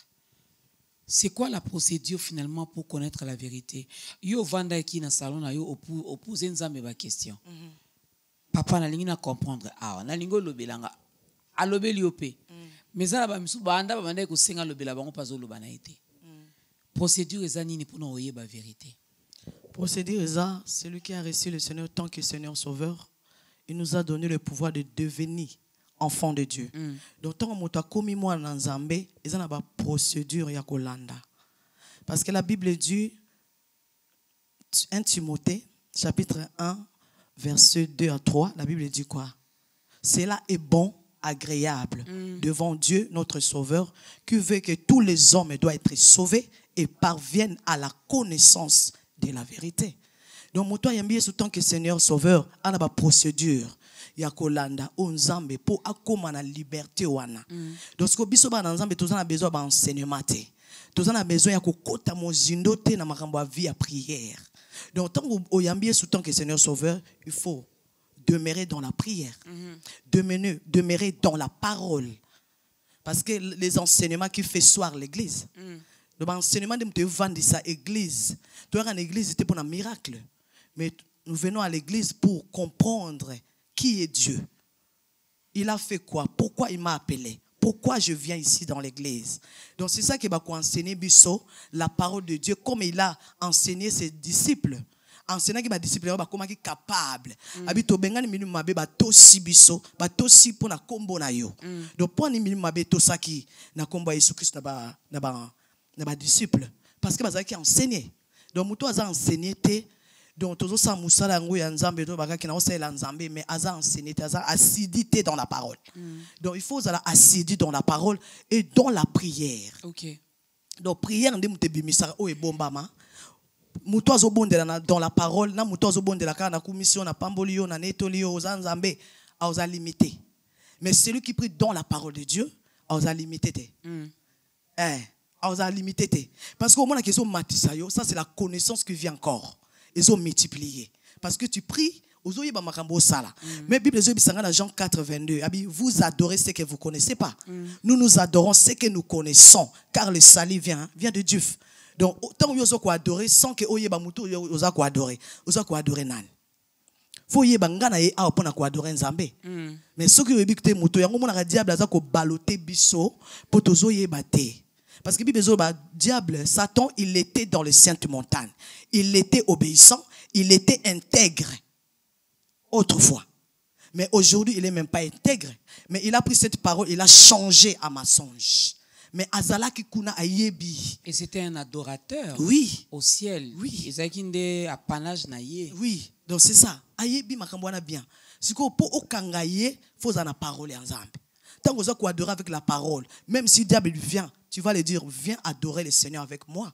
C'est quoi la procédure finalement pour connaître la vérité? Yo vanda qui na salon na yo opposer nzambe ba question. Papa na lingi na comprendre ah na lingo lobelanga alobelio pe. Mais ça ba misu banda ba banda ko senga lobela bango pazo lobana été. Procédure ezani ni pour nous oyer ba vérité. Procédure eza, celui qui a reçu le Seigneur tant que Seigneur Sauveur, il nous a donné le pouvoir de devenir enfant de Dieu. Donc tant que komi moi na nzambe, eza na ba procédure ya kolanda. Parce que la Bible dit 1 Timothée chapitre 1 verset 2 à 3, la Bible dit quoi? Cela est bon, agréable devant Dieu notre Sauveur, qui veut que tous les hommes doivent être sauvés et parviennent à la connaissance de la vérité. Donc, moi, il y a tant que Seigneur Sauveur, on a une procédure. ya kolanda o nzambe po akoma na liberté wana. Donc ce que biso ba na nzambe tozana besoin ba enseignement te. Tozana besoin ya kokota mozindo te na makambo ya vie ya prière. Donc tant que oyambi sous tant que Seigneur Sauveur, il faut demeurer dans la prière. Demeurer dans la parole. Parce que les enseignements qui fait soir l'église. L'enseignement de te vendre sa église. Tu as une église c'était pour un miracle. Mais nous venons à l'église pour comprendre qui est Dieu. Il a fait quoi? Pourquoi il m'a appelé? Pourquoi je viens ici dans l'église? Donc c'est ça qui va enseigner Bisso, la parole de Dieu, comme il a enseigné ses disciples. Enseignant qui va disciples, comment il est capable. Habito bengani minu mabe ba tosi Bisso, ba tosi pour na kombo na yo. Donc pour ni minu mabe tosaki na kombo Jésus Christ na ba disciple. Parce que bazaki qui enseigné. Donc muto aza enseigné te. Donc toujours ça musala ngo ya nzambe to baka kina osela nzambe mais aza enseigné te aza acidité dans la parole. Donc il faut la acidité dans la parole et dans la prière. OK. Donc prière ndé muté bimisa o e bombama. Muto azo bondela dans la parole na muto azo bondela ka na commission na pamboli yo na netoli yo za nzambe a oza limité. Mais celui qui prie dans la parole de Dieu a oza limité te. A oza limité te. Parce que au moins la question matisa yo, ça c'est la connaissance qui vient encore. Ils ont multiplié. Parce que tu pries, mais Bible dans Jean 4, 22, vous adorez ce que vous ne connaissez pas. Nous adorons ce que nous connaissons, car le salut vient de Dieu. Donc, autant que vous adorer sans que vous adorer. Vous adorer nan. Faut y bangana ye a pona ko adorer nzambe. Mais ce que vous écoutez muto yango mona diable aza ko baloter biso pour tozo ye baté. Parce que le diable, Satan, il était dans les saintes montagnes. Il était obéissant, il était intègre autrefois. Mais aujourd'hui, il n'est même pas intègre. Mais il a pris cette parole, il a changé à mensonge. Mais Azala Kikuna Ayebi. Et c'était un adorateur. Oui. Au ciel. Oui. Ezakinde apanage naie. Oui. Donc c'est ça. Ayebi makambwana bien. Si ko po okangaye, faut na parole ensemble. Tant que vous adorer avec la parole, même si le diable vient, tu vas lui dire, viens adorer le Seigneur avec moi.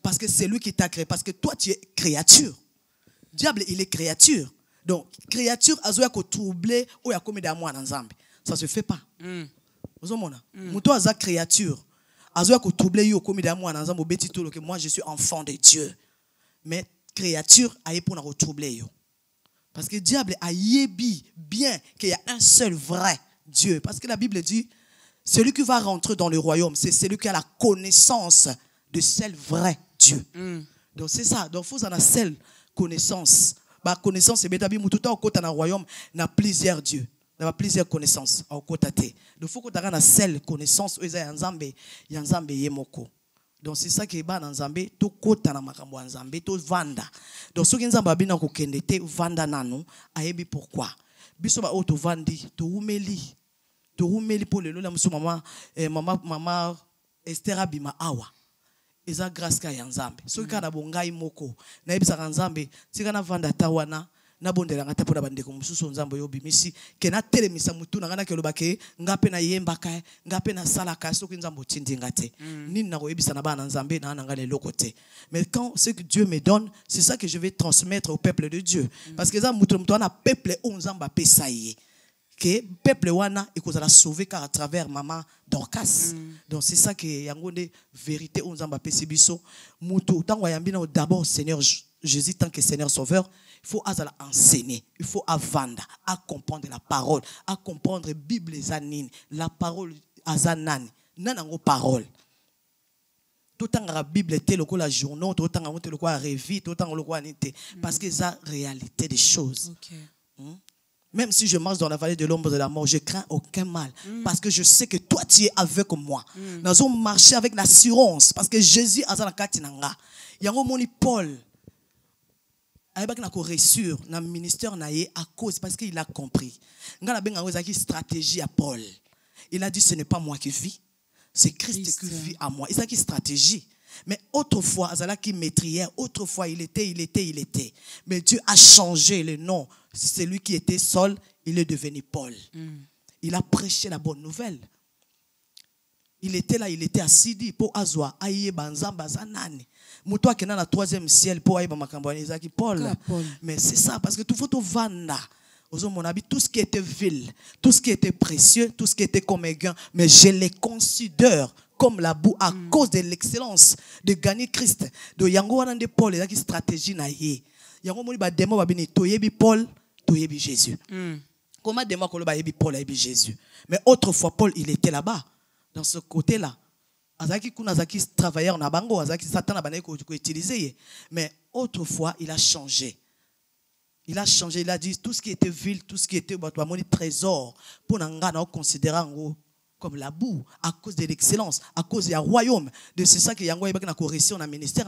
Parce que c'est lui qui t'a créé. Parce que toi, tu es créature. Diable, il est créature. Donc, créature, azoya ko troubler ou ya commis d'amour en ensemble. Ça ne se fait pas. Vous avez dit, aza créature. Azoya ko troubler yo commis d'amour en ensemble. Moi, je suis enfant de Dieu. Mais créature, aye pour nous troubler yo. Parce que diable a yébi bien qu'il y a un seul vrai Dieu. Parce que la Bible dit, celui qui va rentrer dans le royaume, c'est celui qui a la connaissance de celle vraie Dieu. Donc c'est ça. Donc il faut avoir seule connaissance. La connaissance, c'est bien tout au côté dans le royaume, il y a plusieurs dieux. Il y a plusieurs connaissances au côté. Donc il faut que tu aies une seule connaissance. Il y a un Nzambe yemoko. Donc c'est ça qui est bas dans Nzambe, tout côté dans makambo Nzambe, tout vanda. Donc ce qui Nzambe a bien kokende te vanda nanu, ayebi pourquoi. Biso ba auto vandi, to umeli. To umeli pour le la musu mama Esther Abima awa. Eza grâce ka ya Nzambe. So kana bongai moko. Na yebisa Nzambe, tika na vanda tawana na bondela ngata pona bandeko mususu Nzambe yo bimisi kena telemisa mutu na ngana ke lobake ngape na yembaka ngape na salaka so ki Nzambe tindi ngate. Nini na ko yebisa na bana Nzambe na ngana lokote. Mais quand ce que Dieu me donne, c'est ça que je vais transmettre au peuple de Dieu. Parce que ça mutu na peuple o Nzamba pesaye. Que peuple wana ekozala sauver car à travers maman Dorcas. Donc c'est ça que yangonde vérité on Nzamba pesi biso mutu tango yambina d'abord Seigneur Jésus tant que Seigneur sauveur, il faut enseigner, il faut avanda, à comprendre la parole, à comprendre la Bible zanine, la parole azanani, nanango parole. Tout temps la Bible était le la journaux, tout temps le quoi revue, tout temps le quoi n'était parce que c'est la réalité des choses. Même si je marche dans la vallée de l'ombre de la mort, je crains aucun mal. Parce que je sais que toi, tu es avec moi. Nous allons marcher avec l'assurance. Parce que Jésus a la katinanga. Il y a un moment Paul. Il a reçu dans le ministère à cause parce qu'il a compris. Il a une stratégie à Paul. Il a dit, ce n'est pas moi qui vis. C'est Christ qui vit à moi. Il a une stratégie. Mais autrefois, Azalaki maîtrière, autrefois il était. Mais Dieu a changé le nom. C'est lui qui était Saul, il est devenu Paul. Il a prêché la bonne nouvelle. Il était là, il était assis pour Azwa, Aïe Banzamba Zanani. Moutoua qui est dans le 3e ciel pour Aïe Bamakambouani, Paul. Mais c'est ça, parce que tout faut tout vanda. Tout ce qui était vil, tout ce qui était précieux, tout ce qui était comme un gain, mais je les considère comme la boue à cause de l'excellence de gagner Christ. Donc, yango wana de Paul, il y a une stratégie na ye. Yango moni ba demo ba bini toyebi Paul, toyebi Jésus. Comment demo ko ba yebi Paul, yebi Jésus. Mais autrefois Paul, il était là-bas, dans ce côté-là. Azaki kuna azaki travailleur na bango, azaki Satan na bané ko utiliser. Mais autrefois, il a changé. Il a changé, il a dit tout ce qui était vil, tout ce qui était trésor, pour nous considérer comme la boue, à cause de l'excellence, à cause du royaume. C'est ça que Yango a réussi dans le ministère.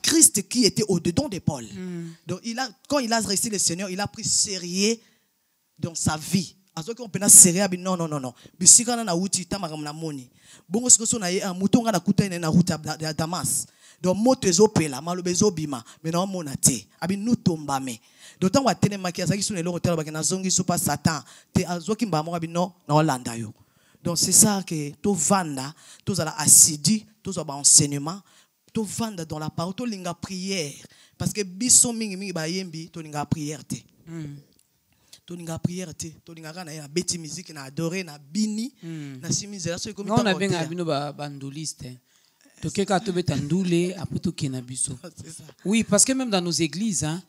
Christ qui était au-dedans de Paul. Donc quand il a réussi le Seigneur, il a pris sérieux dans sa vie. Non, non, non, non. Bisikana na uti tamakam na moni. Bongo sikoso na ye mutonga na kuta na route ya Damas. Donc moto ezopela, malobe ezobima, mais na mona te. Abi nutombame. D'autant wa telema ki azaki sune longo telo ba na zongi so pas Satan. Te azoki mbamo abi no na Hollanda yo. Donc c'est ça que to vanda, to za la assidu, to za ba enseignement, to vanda dans la parole, to linga prière parce que biso mingi ba yembi to linga prière te. Toninga prière te toninga kana ya beti musique na adorer na bini na simizela so comme on a bien abino bandoliste to keka to betandule après to kena biso. Oui, parce que même dans nos églises hein,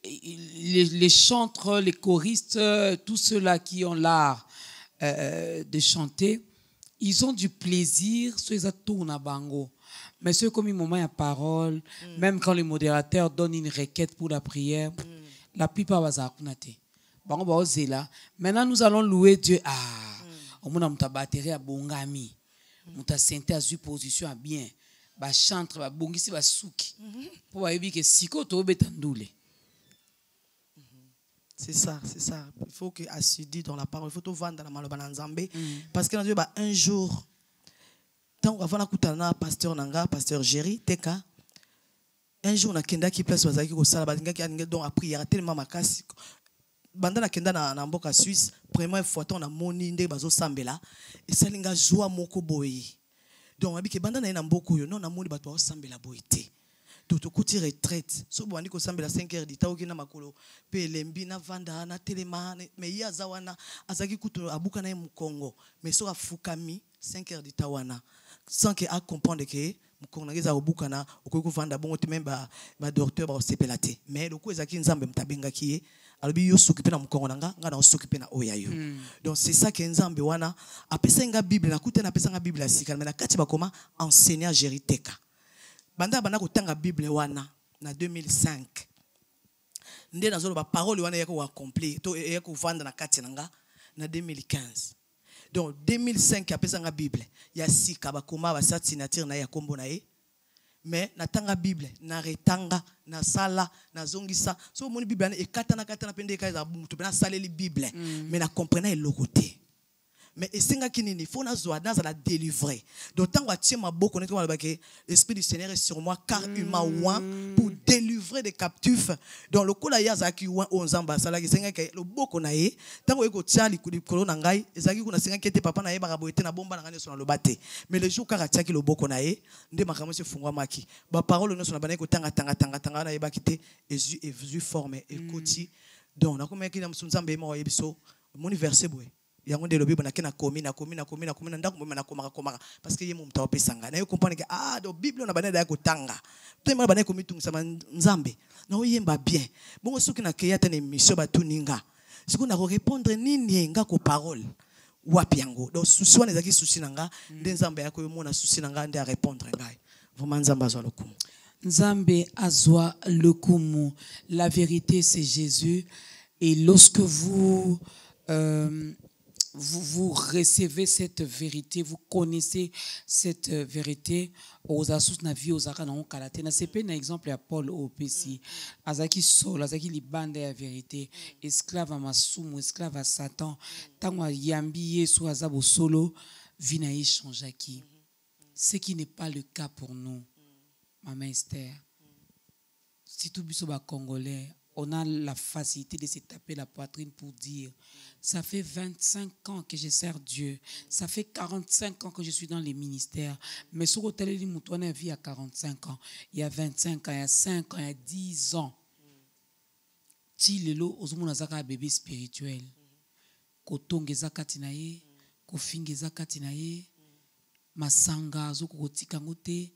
les chantres, les choristes, tous ceux-là qui ont l'art de chanter, ils ont du plaisir sur les tourna bango. Mais ceux comme un moment à parole, même quand le modérateur donne une requête pour la prière, la plupart va s'accounater. Maintenant, nous allons louer Dieu. On a batterie à bongami. On a senté à position à bien. Ba chantre, ba bongisi, ba souki. Pour voir que siko to betandoule. C'est ça, c'est ça. Il faut que assidu dans la parole. Il faut tout vendre dans la maloba nzambe. Parce que Dieu un jour, tant avant la kutana pasteur nanga, pasteur Jerry Teka. Un jour, on a kenda qui place wazaki ko sala badinga ki aninga donc a prière tellement makasi. Banda na kenda na mboka Suisse, première fois on a moni nde bazo sambela et ça linga joie moko boyi. Donc abike banda na mboko yo non na moni bato sambela boyité. Donc to kuti retraite, so bandi ko sambela 5h du temps okina makolo pe lembi na vanda na telema mais ya zawana azaki kutu abuka na Mukongo mais so afukami 5h du temps wana sans que a comprendre que Mukongo ngeza obuka na okoko vanda bongo te même ba docteur ba sepelate mais le ko ezaki nzambe mtabenga kiye. Donc c'est ça que nzambe wana apesa nga Bible na kuta na pesa nga Bible asika mais na kati ba koma enseigner à Jerry Teka. Banda bana ko tanga Bible wana na 2005. Nde nazolo ba parole wana yako accomplir to yako vanda na kati nanga na 2015. Donc 2005 apesa nga Bible ya sika ba koma ba signature na ya kombo na ye. Mais natanga Bible na retanga na sala na zongisa so moni Bible e katana pende kaza mutu na saleli Bible mais na comprendre le côté mais esenga kinini faut na zo dans la délivrer d'autant que tu ma beaucoup netto que l'esprit du Seigneur est sur moi car il m'a oint pour délivrer des captifs dans le kola ya zaki oint 11 ans basala kisenga ke le boko na ye tango eko tiali kudikolo na ngai ezaki kuna senga kete papa na ye bakaboete na bomba na ngane so na lobate mais le jour kaka tiaki le boko na ye nde makambo se fungwa maki ba parole no so na bana ko tanga na ye bakite Jésus formé ekoti donc na komeki na msunzambe mo yebiso mon verset boy yango de lobi bona kena komi na ndako na komaka parce que yemo mtaope sanga na yo comprendre que do Bible na bana da ko tanga tema bana ko mitunga nzambe na oyemba bien bongo soki na keya tane mission batuninga siko na ko répondre nini nga ko parole wapi yango donc souci wana ezaki souci nanga nde nzambe yako yo mona souci nanga nde a répondre ngai vraiment nzambe azwa lokumu. Nzambe azwa lokumu. La vérité c'est Jésus et lorsque vous recevez cette vérité, vous connaissez cette vérité. Aux asus na vie aux akana on kalate na c'est un exemple à Paul au PC. Azaki sol, azaki libande la vérité, esclave à masumu, esclave à Satan. Tangwa yambi yesu azabo solo, vina échangeaki. Ce qui n'est pas le cas pour nous. Maman Esther. Si tout biso ba congolais, on a la facilité de se taper la poitrine pour dire ça fait 25 ans que je sers Dieu, ça fait 45 ans que je suis dans les ministères, mais sur le télé, on a vie à 45 ans, il y a 25 ans, il y a 5 ans, il y a 10 ans. Si le lot, on a un bébé spirituel, kotonge zakati na ye, kofinge zakati na ye, masanga azoko kotika ngote,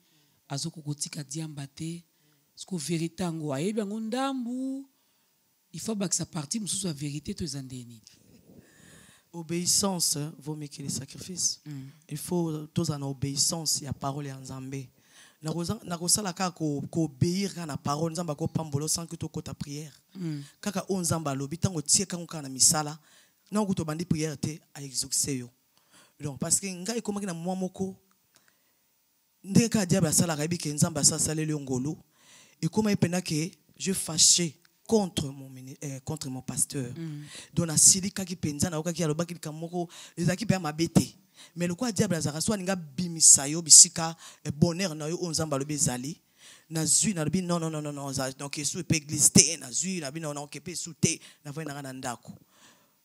azoko kotika diamba te, sko vérité ngo ayebi ngo ndambu. Il faut que ça partie mususu soit vérité to zandeni. Obéissance vaut mieux que les sacrifices. Il faut tous en obéissance ya parole ya Nzambe. Na kosala ka ko obéir na parole Nzamba ko pambolo sans que to kota prière. Kaka on Nzamba lobi tango tie kango kana misala. Na ko to bandi prière te a exaucer yo. Donc parce que ngai komaki na mwa moko ndeka diable sala ka bi ke Nzamba sa salele ngolo. Et comment il pena que je fâché contre mon pasteur. Donc na silika ki penza na okaki aloba ki kamoko ezaki pe mabete. Mais le quoi diable azara soit ninga bimisa yo bisika bonheur na yo onzamba lobi zali na zui na lobi non donc esu pe église te na zui na bi non ke pe souté na voya na ndako.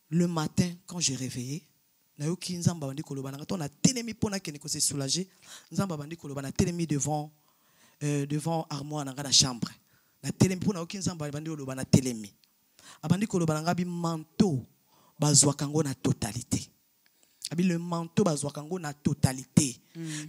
Le matin quand j'ai réveillé na yo ki nzamba bandi koloba na to na telemi pona ke ne ko se soulager nzamba bandi koloba na telemi devant armoire na la chambre na telemi pona yo ki nzamba bandi koloba na telemi abandi koloba na bi manteau bazwa kango na totalité. Le manteau bazwa kango na totalité.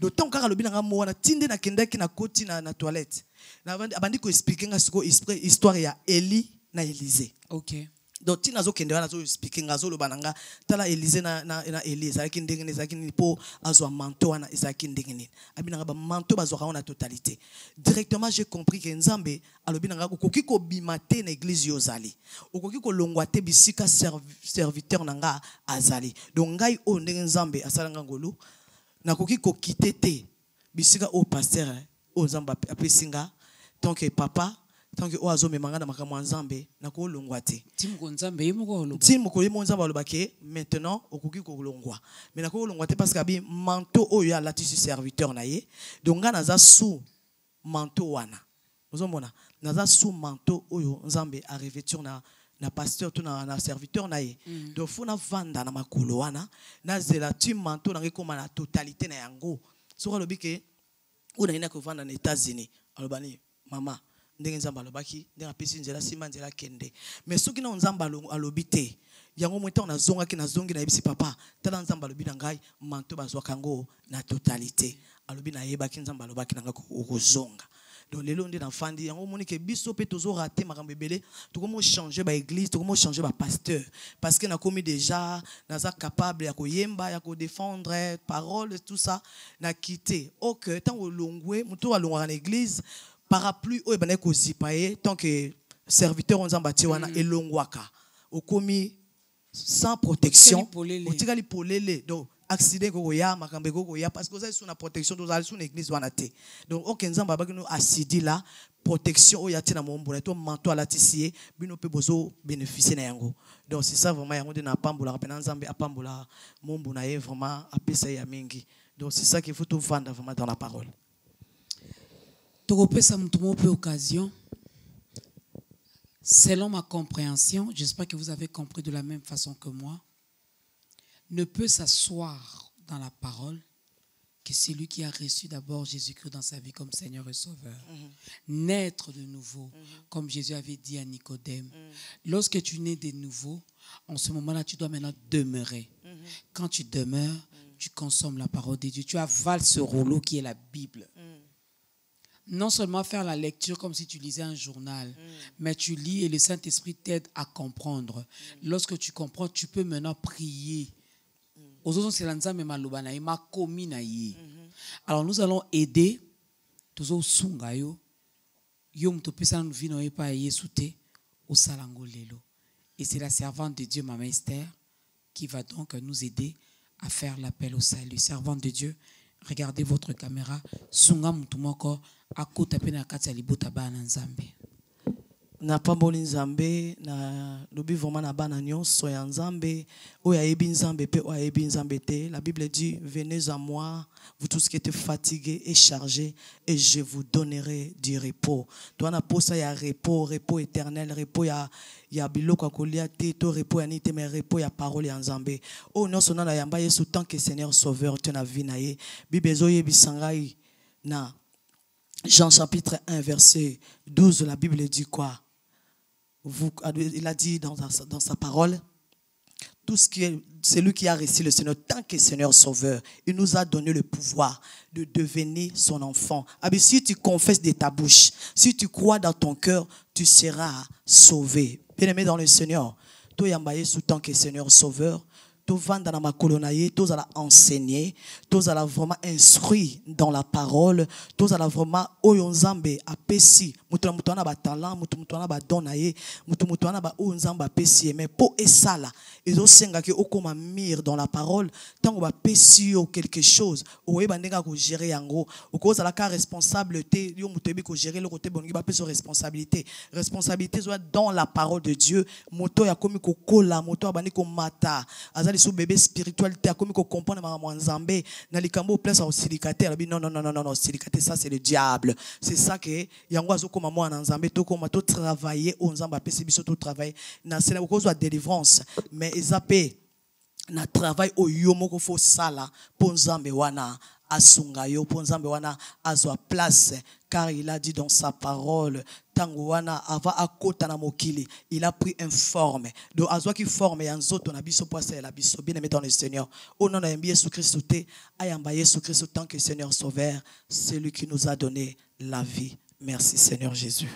D'autant kaka lobi nga mo na tinde na kendaki na koti na toilette. Na abandi ko expliquer nga siko histoire ya Eli na Élisée. OK. Donc tina zo kende wana zo expliquer nga zo loba nga tala Élisée na Élie za ki ndengene za ki ni po azwa manteau wana za ki ndengene. Abi nga ba manteau bazwa kango na totalité. Directement j'ai compris que Nzambe alobi nga koki ko bimate na église yozali. Okoki ko longwa te bisika serviteur nanga azali. Donc ngai o ndenge Nzambe asala nga ngolo na koki ko kitete bisika o pasteur o Nzamba apesinga tant que papa tant que oazo memanga na makamwa Nzambe na ko longwa te. Tim ko Nzambe yimo ko loba. Tim ko yimo Nzamba loba ke maintenant okoki ko longwa. Mais na ko longwa te parce que abi manteau o ya la tissu serviteur na ye. Donc nga naza sous manteau wana. Vous mona naza sous manteau oyo Nzambe a revêtir na pasteur tout na serviteur na ye. Donc faut na vanda na makolo wana na zela tu manteau na ko na totalité na yango. So lobi ke o na ina ko vanda na États-Unis. Alobani mama ndenge Nzamba alobaki ndenge apesi nzela sima nzela kende. Mais soki na Nzamba alobi te yango mwete na zonga ki na zongi na yebisi papa tala Nzamba alobi na ngai manteau bazwa kango na totalité. Alobi na yebaki Nzamba alobaki na ngako okozonga. Donc les longs dans fandi yango monique biso pe tozo raté makambe belé to comment changer ba église to comment changer ba pasteur parce que na commis déjà naza capable ya ko yemba ya ko défendre parole tout ça na quitté OK tant au longwe muto wa longwa na église parapluie o ebana ko zipaye tant que serviteur Nzamba ti wana elongwaka au commis sans protection otikali polele donc accident ko ya makambe ko ya parce que vous avez sous la protection vous allez sous l'église wana te donc OK Nzamba ba no asidi là protection o ya tina mombo na to manteau ala tisie bino pe bozo bénéficier na yango donc c'est ça vraiment yango de na pambola rapena Nzambe apambola mombo na ye vraiment apesa ya mingi donc c'est ça qu'il faut tout vendre vraiment dans la parole. Tokopesa mtumo pe occasion. Selon ma compréhension, j'espère que vous avez compris de la même façon que moi, ne peut s'asseoir dans la parole que celui qui a reçu d'abord Jésus-Christ dans sa vie comme Seigneur et Sauveur. Naître de nouveau, comme Jésus avait dit à Nicodème. Lorsque tu nais de nouveau, en ce moment-là, tu dois maintenant demeurer. Quand tu demeures, tu consommes la parole de Dieu. Tu avales ce rouleau qui est la Bible. Non seulement faire la lecture comme si tu lisais un journal, mais tu lis et le Saint-Esprit t'aide à comprendre. Lorsque tu comprends, tu peux maintenant prier. Alors nous allons aider et c'est la servante de Dieu, Maman Esther, qui va donc nous aider à faire l'appel au salut. Servante de Dieu, regardez votre caméra. na pamboli nzambe na lobi vraiment na bana nyonso ya nzambe oyo ayebi nzambe pe oyo ayebi nzambe te. La Bible dit venez à moi vous tous qui êtes fatigués et chargés et je vous donnerai du repos. Toi na posa ya repos, repos éternel, repos ya biloko akolia te to repos ya nite mais repos ya parole ya nzambe. Oh non sonna na yamba Yesu tant que Seigneur sauveur te na vie na ye. Bible ezoyebisa ngai na Jean chapitre 1 verset 12 la Bible dit quoi? Il a dit dans sa parole, tout ce qui est celui qui a reçu le Seigneur, tant que Seigneur Sauveur, il nous a donné le pouvoir de devenir son enfant. Si tu confesses de ta bouche, si tu crois dans ton cœur, tu seras sauvé. Bien-aimé dans le Seigneur, toi yambaye sous tant que Seigneur Sauveur, tu vas dans ma colonaye, tu vas enseigner, tu vas vraiment instruire dans la parole, tu vas vraiment oyonzambe apesi, mutuana ba talent, mutuana ba donaye, mutuana ba oyonzambe apesi, mais pour esala, ils ont senga que okoma mire dans la parole, tant qu'on va pesi quelque chose, oye bandenga ko gérer yango, au cause la cas responsabilité, yo mutebi ko gérer le côté bongi ba peso responsabilité soit dans la parole de Dieu, moto ya komi ko kola, moto abani ko mata, azali sous bébé spiritualité a comme qu'on comprend maman nzambe na likambo place au silikate non silikate ça c'est le diable. C'est ça que yango azo comme moi nzambe to comme to travailler au nzamba pesi biso to travailler na c'est la cause de délivrance mais ezapé na travail au yomo ko fo sala pour nzambe wana asunga yo pour nzambe wana azwa place car il a dit dans sa parole tango wana ava akota na mokili il a pris une forme donc azwa qui forme ya nzoto na biso poisa la biso bien aimé dans le Seigneur au nom de Jésus Christ te ayamba Jésus Christ tant que Seigneur sauveur c'est lui qui nous a donné la vie. Merci Seigneur Jésus.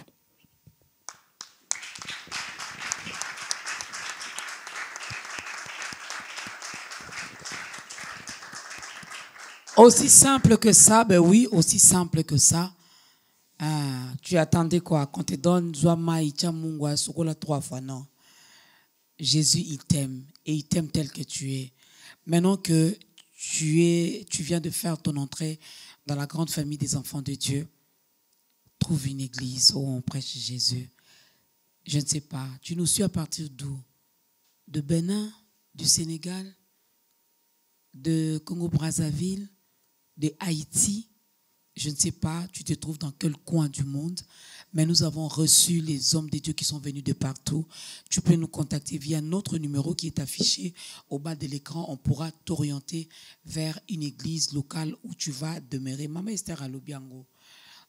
Aussi simple que ça, ben oui, aussi simple que ça. Tu attendais quoi? Qu'on te donne Zouama, Icha Mungwa, Sokola 3 fois, non. Jésus, il t'aime et il t'aime tel que tu es. Maintenant que tu viens de faire ton entrée dans la grande famille des enfants de Dieu, trouve une église où on prêche Jésus. Je ne sais pas, tu nous suis à partir d'où? De Bénin, du Sénégal, de Congo-Brazzaville, de Haïti, je ne sais pas, tu te trouves dans quel coin du monde, mais nous avons reçu les hommes de Dieu qui sont venus de partout. Tu peux nous contacter via notre numéro qui est affiché au bas de l'écran. On pourra t'orienter vers une église locale où tu vas demeurer. Maman Esther à Lobiango.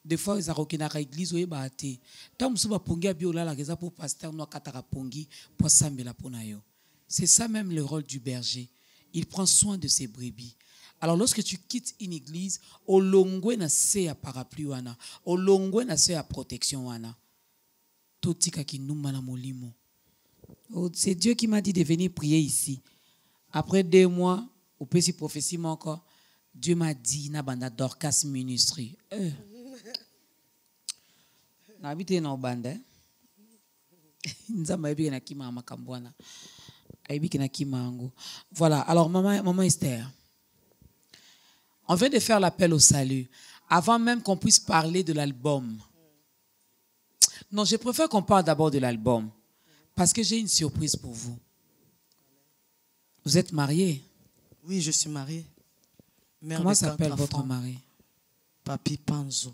Des fois, ils ont une église où ils ont été. Tant que vous avez un pour pasteur, nous avons pour Sambela Ponayo. C'est ça même le rôle du berger. Il prend soin de ses brebis. Alors lorsque tu quittes une église, au longwe na se à parapluie wana, au longwe na se à protection wana. Totika ki numana molimo. C'est Dieu qui m'a dit de venir prier ici. Après 2 mois, au petit prophétie encore, Dieu m'a dit na banda Dorcas ministry. Na habité na banda. Nzamba ebi na kima makambwana. Voilà, alors maman Esther, on vient de faire l'appel au salut. Avant même qu'on puisse parler de l'album. Non, je préfère qu'on parle d'abord de l'album. Parce que j'ai une surprise pour vous. Vous êtes marié? Oui, je suis marié. Comment s'appelle votre mari? Papi Panzo.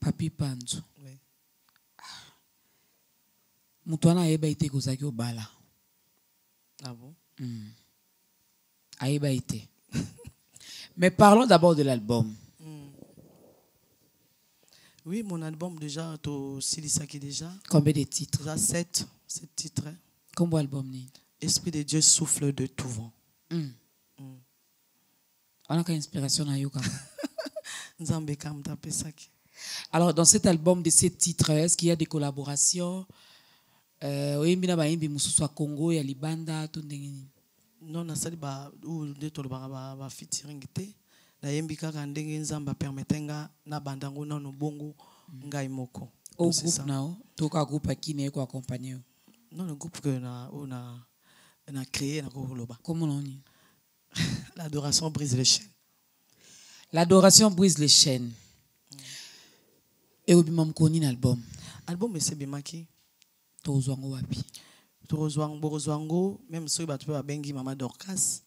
Papi Panzo. Oui. Moutouana eba ite kozaki obala. Ah bon? Aïba été. Mais parlons d'abord de l'album. Oui, mon album déjà, tu Silisaki déjà. Combien de titres? Déjà 7 titres. Combien d'albums? Esprit de Dieu souffle de tout vent. On a qu'une inspiration à Yoka. Pesaki. Alors, dans cet album de 7 titres, est-ce qu'il y a des collaborations? Congo et Libanda. Non, nasali ba ou de ba featuring te. Na yembi kaka ndenge nzamba permettenga na bandango na no bongo ngai moko. Au groupe nao, toka groupe akine ko accompagner. Non, le groupe que on a créé na ko loba. Comment on dit? L'adoration brise les chaînes. L'adoration brise les chaînes. Et au bimam koni l'album. album ese bimaki tozwango wapi borozwango même soki bato mpe babengi mama Dorcas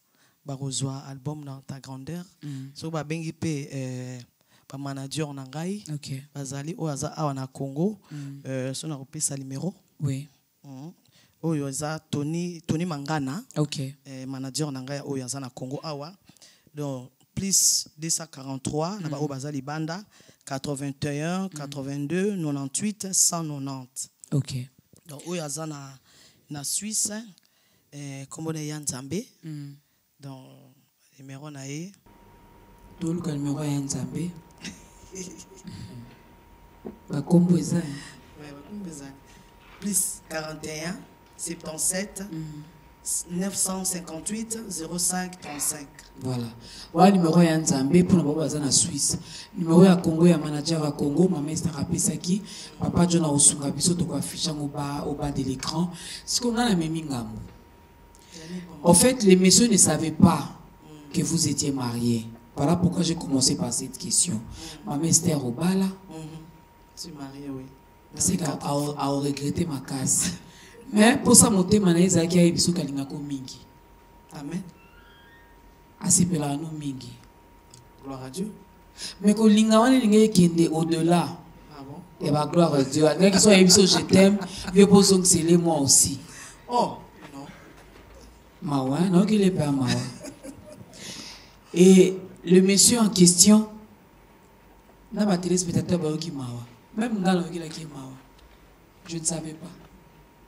barozwa album dans ta grandeur soki babengi mpe bamanager na ngai bazali oyo aza awa na Congo so nakopesa numéro oui oyo aza Tony Mangana manager na ngai oyo aza na Congo awa donc plus 243 na ba oyo baza libanda 81 82 98 190 donc oyo aza na Suisse kombo na ya Nzambe donc numéro na ye toluka numéro ya Nzambe bakombo eza plus 41 77 958 05 35. Voilà. Voilà numéro ya Nzambe pour na baza na Suisse. Numéro ya Congo ya manager à Congo, maman Esther Apesaki, papa John Osunga biso to ko afficher au bas de l'écran. Ce qu'on a la même ngamu. En fait, les messieurs ne savaient pas que vous étiez mariés. Voilà pourquoi j'ai commencé par cette question. Maman Esther Obala. Tu es mariée, oui. C'est qu'à regretter ma casse. Mais pour ça, mon thème est qu'il y a des gens qui ont mingi. Amen. Asipela no mingi. Gloire à Dieu. Mais quand linga wana linga kende au-delà. Ah bon? Et bah gloire à Dieu. Dès qu'ils sont émissions je t'aime, je pose donc c'est les moi aussi. Oh non. Mawa, non qu'il est pas mawa. Et le monsieur en question n'a pas téléspectateur ba qui mawa. Même dans le qui la qui mawa. Je ne savais pas.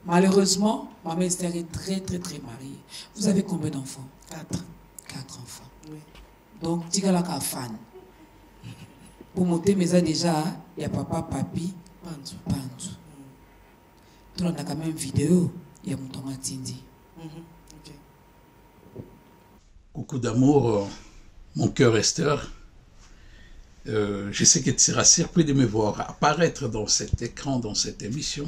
Malheureusement, ma mère Esther est très mariée. Vous avez combien d'enfants? 4. 4 enfants. Oui. Donc, tu as fan. Pour monter, mais déjà, il y a papa, papi, Pantu. Tu as quand même vidéo, il y a mon ton Tindi. Coucou d'amour, mon cœur Esther. Je sais que tu seras surpris de me voir apparaître dans cet écran, dans cette émission.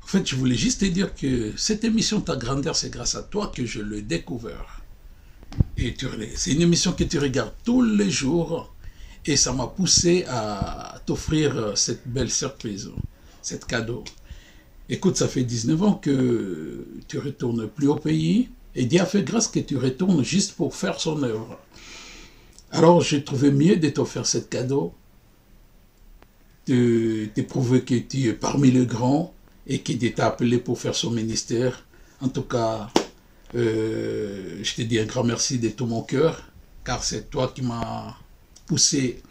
En fait, je voulais juste te dire que cette émission, Ta Grandeur, c'est grâce à toi que je l'ai découvert. Et c'est une émission que tu regardes tous les jours et ça m'a poussé à t'offrir cette belle surprise, cet cadeau. Écoute, ça fait 19 ans que tu ne retournes plus au pays et Dieu a fait grâce que tu retournes juste pour faire son œuvre. Alors, j'ai trouvé mieux de t'offrir ce cadeau, de prouver que tu es parmi les grands et qui t'a appelé pour faire son ministère. En tout cas, je te dis un grand merci de tout mon cœur, car c'est toi qui m'as poussé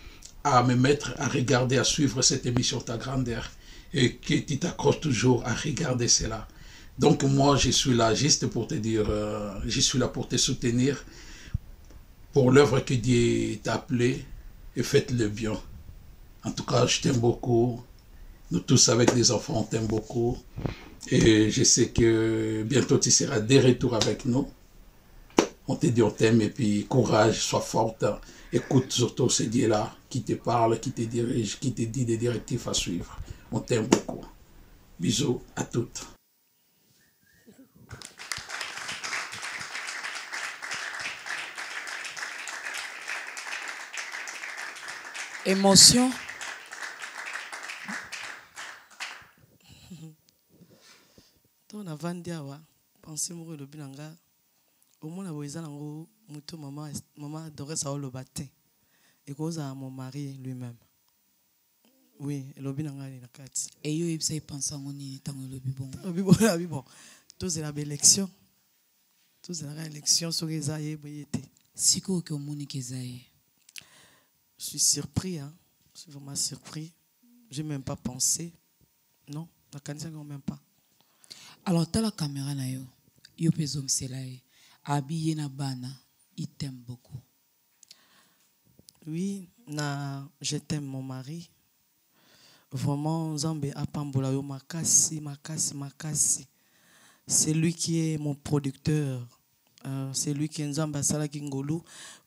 à me mettre à regarder, à suivre cette émission Ta Grandeur, et que tu t'accroches toujours à regarder cela. Donc moi, je suis là juste pour te dire, je suis là pour te soutenir, pour l'œuvre que Dieu t'a appelé, et faites-le bien. En tout cas, je t'aime beaucoup. Nous tous avec les enfants, on t'aime beaucoup. Et je sais que bientôt tu seras de retour avec nous. On te dit on t'aime et puis courage, sois forte. Écoute surtout ce Dieu-là qui te parle, qui te dirige, qui te dit des directives à suivre. On t'aime beaucoup. Bisous à toutes. Émotion. On a vendu awa pensez moi le binanga au moins la boisa nango muto maman adorait ça le batin et cause à mon mari lui-même. Oui, le binanga ni nakati. Et yo ibsa pensa ngoni tango le bibon. Le bibon. Tous la belle élection. Tous la élection sur les aïeux boyete. Siko que moni kezaye. Je suis surpris hein. Je suis vraiment surpris. J'ai même pas pensé. Non, la canisa même pas. Alors, tu as la caméra, yo pezom selaye, habillé na bana, il t'aime beaucoup. Oui, je t'aime mon mari. Vraiment, Nzambe apambola yo makasi. C'est lui qui est mon producteur. C'est lui qui est Nzambe asala kingolu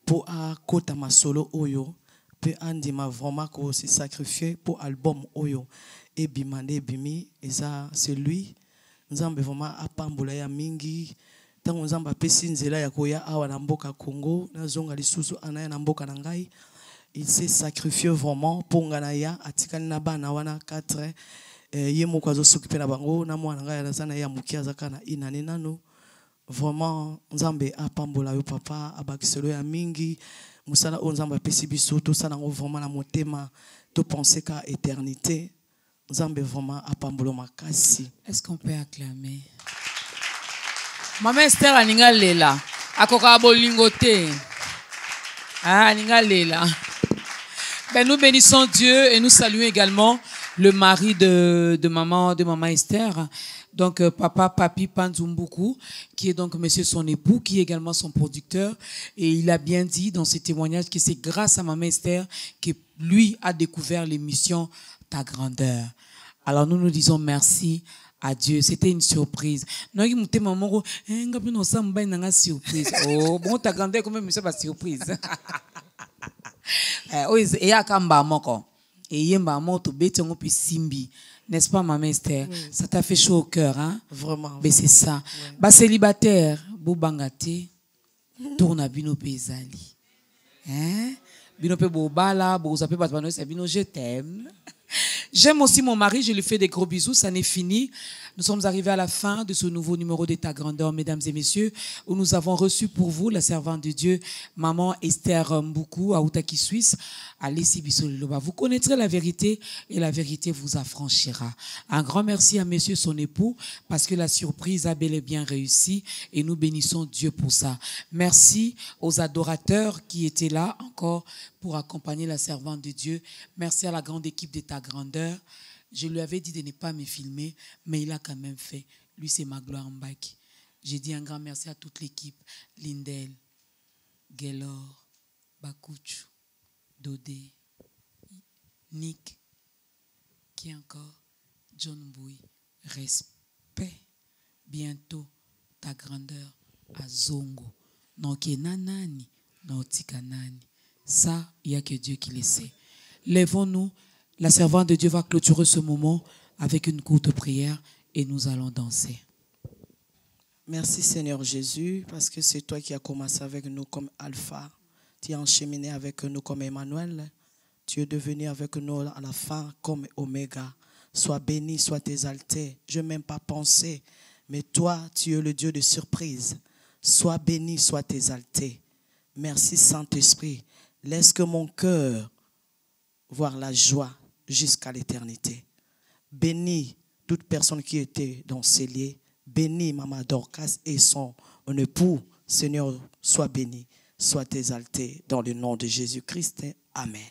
pour akota ma solo oyo. Pe andi ma vraiment ko se sacrifier pour album oyo. Et bimande bimi, et ça c'est lui. Nzambe vraiment apambola ya mingi tango nzambe apesi nzela ya koya awa na mboka Congo na zonga lisusu anaya na mboka na ngai Il s'est sacrifié vraiment pour Nganaya, Atikani Nabana wana 4. Yemo kwazo s'occuper na bango na mwana ngaya na sana ya mukia zakana inani nanu. Vraiment Nzambe apambola yo papa abakiselo ya mingi musala Nzambe pesi biso to sana ngo vraiment na motema to penser qu'à éternité. Nzambe vraiment apambola makasi. Est-ce qu'on peut acclamer? Maman Esther aninga lela akoka bolingote. Ah aninga lela. Ben nous bénissons Dieu et nous saluons également le mari de maman Esther, donc papa Papi Panzumbuku, qui est donc monsieur son époux, qui est également son producteur, et il a bien dit dans ses témoignages que c'est grâce à maman Esther que lui a découvert l'émission Ta Grandeur. Alors nous disons merci à Dieu, c'était une surprise. Non, maman, surprise. Oh, bon, Ta Grandeur quand même c'est pas surprise. Et à Kamba moko. Et yemba moto betongo puis simbi, n'est-ce pas maman Esther? Oui. Ça t'a fait chaud au cœur, hein? Vraiment. Mais c'est ça. Oui. Bah célibataire, bo bangate, tourne à bino pezali, hein? Bino pe bo bala, bo zape batbano c'est bino je t'aime. J'aime aussi mon mari, je lui fais des gros bisous, ça n'est fini. Nous sommes arrivés à la fin de ce nouveau numéro de Ta Grandeur, mesdames et messieurs, où nous avons reçu pour vous la servante de Dieu, maman Esther Mboukou, à Outaki, Suisse, à Lessibisoliloba. Vous connaîtrez la vérité et la vérité vous affranchira. Un grand merci à monsieur son époux, parce que la surprise a bel et bien réussi et nous bénissons Dieu pour ça. Merci aux adorateurs qui étaient là encore pour accompagner la servante de Dieu. Merci à la grande équipe de Ta Grandeur. Je lui avais dit de ne pas me filmer, mais il a quand même fait. Lui, c'est ma gloire en bac. J'ai dit un grand merci à toute l'équipe. Lindel, Gaylor, Bakouchou, Dodé, Nick, qui encore, John Bouy. Respect. Bientôt, Ta Grandeur à Zongo. Non, qui nanani, non, tikanani. Ça, il n'y a que Dieu qui le sait. Lèvons-nous. La servante de Dieu va clôturer ce moment avec une courte prière et nous allons danser. Merci Seigneur Jésus, parce que c'est toi qui as commencé avec nous comme Alpha. Tu as encheminé avec nous comme Emmanuel. Tu es devenu avec nous à la fin comme Oméga. Sois béni, sois exalté. Je n'ai même pas pensé, mais toi, tu es le Dieu de surprise. Sois béni, sois exalté. Merci Saint-Esprit. Laisse que mon cœur voie la joie jusqu'à l'éternité. Bénis toute personne qui était dans ces lieux. Bénis Maman Dorcas et son époux. Seigneur, sois béni, sois exalté dans le nom de Jésus-Christ. Amen.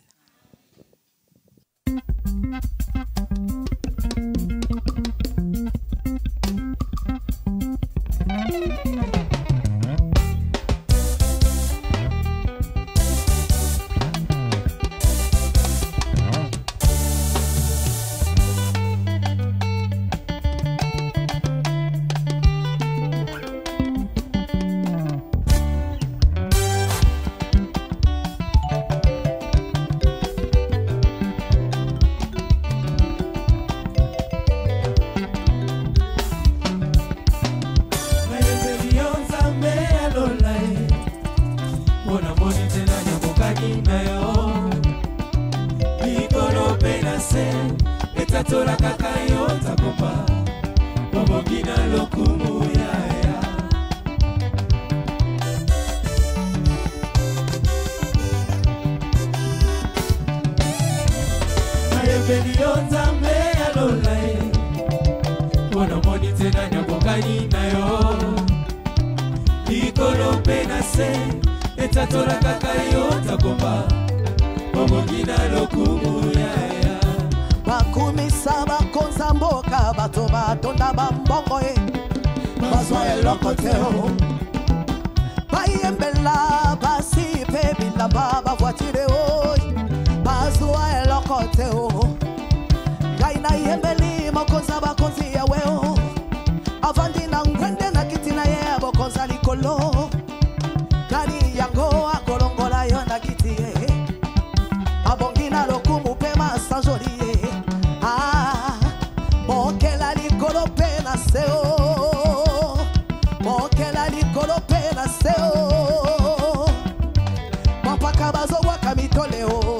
Papa kabazo wakamitoleo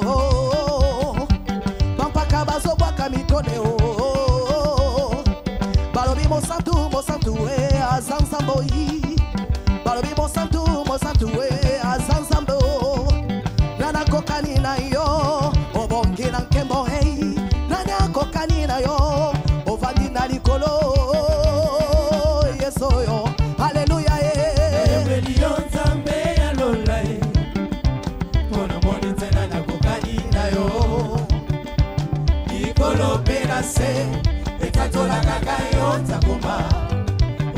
mosantu azanzambo yi balobi mosantu azanzambo nana kokani na yo obongi na nkembo hey nana kokani na yo ovandi na likolo yesoyo haleluya se etatola kaka yo takoma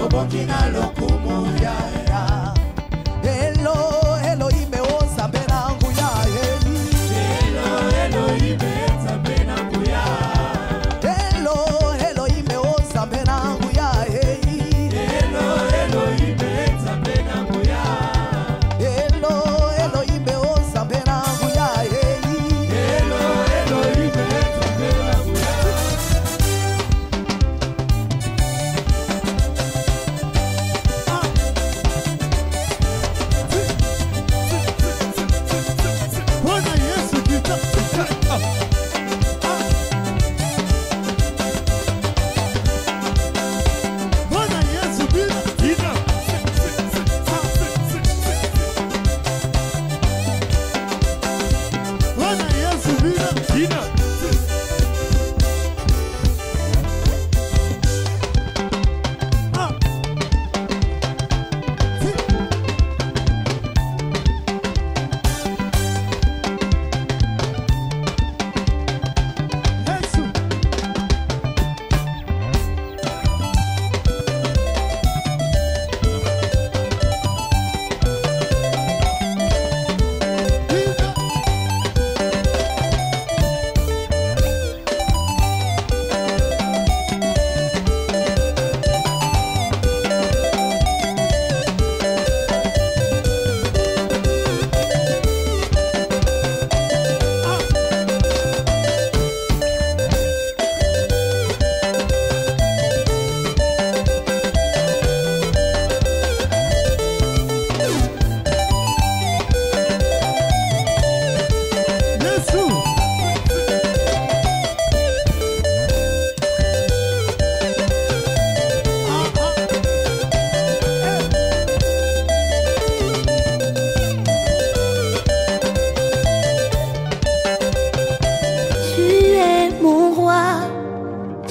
obongina lokumu ya Hello Elohim ozambe na nguya Hello Elohim ozambe na nguya Hello Elohim ozambe na nguya Hello Elohim ozambe na nguya Hello Elohim ozambe na nguya Hello Elohim ozambe na nguya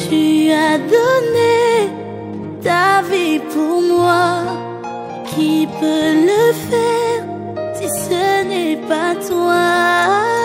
Tu as donné ta vie pour moi. Qui peut le faire si ce n'est pas toi?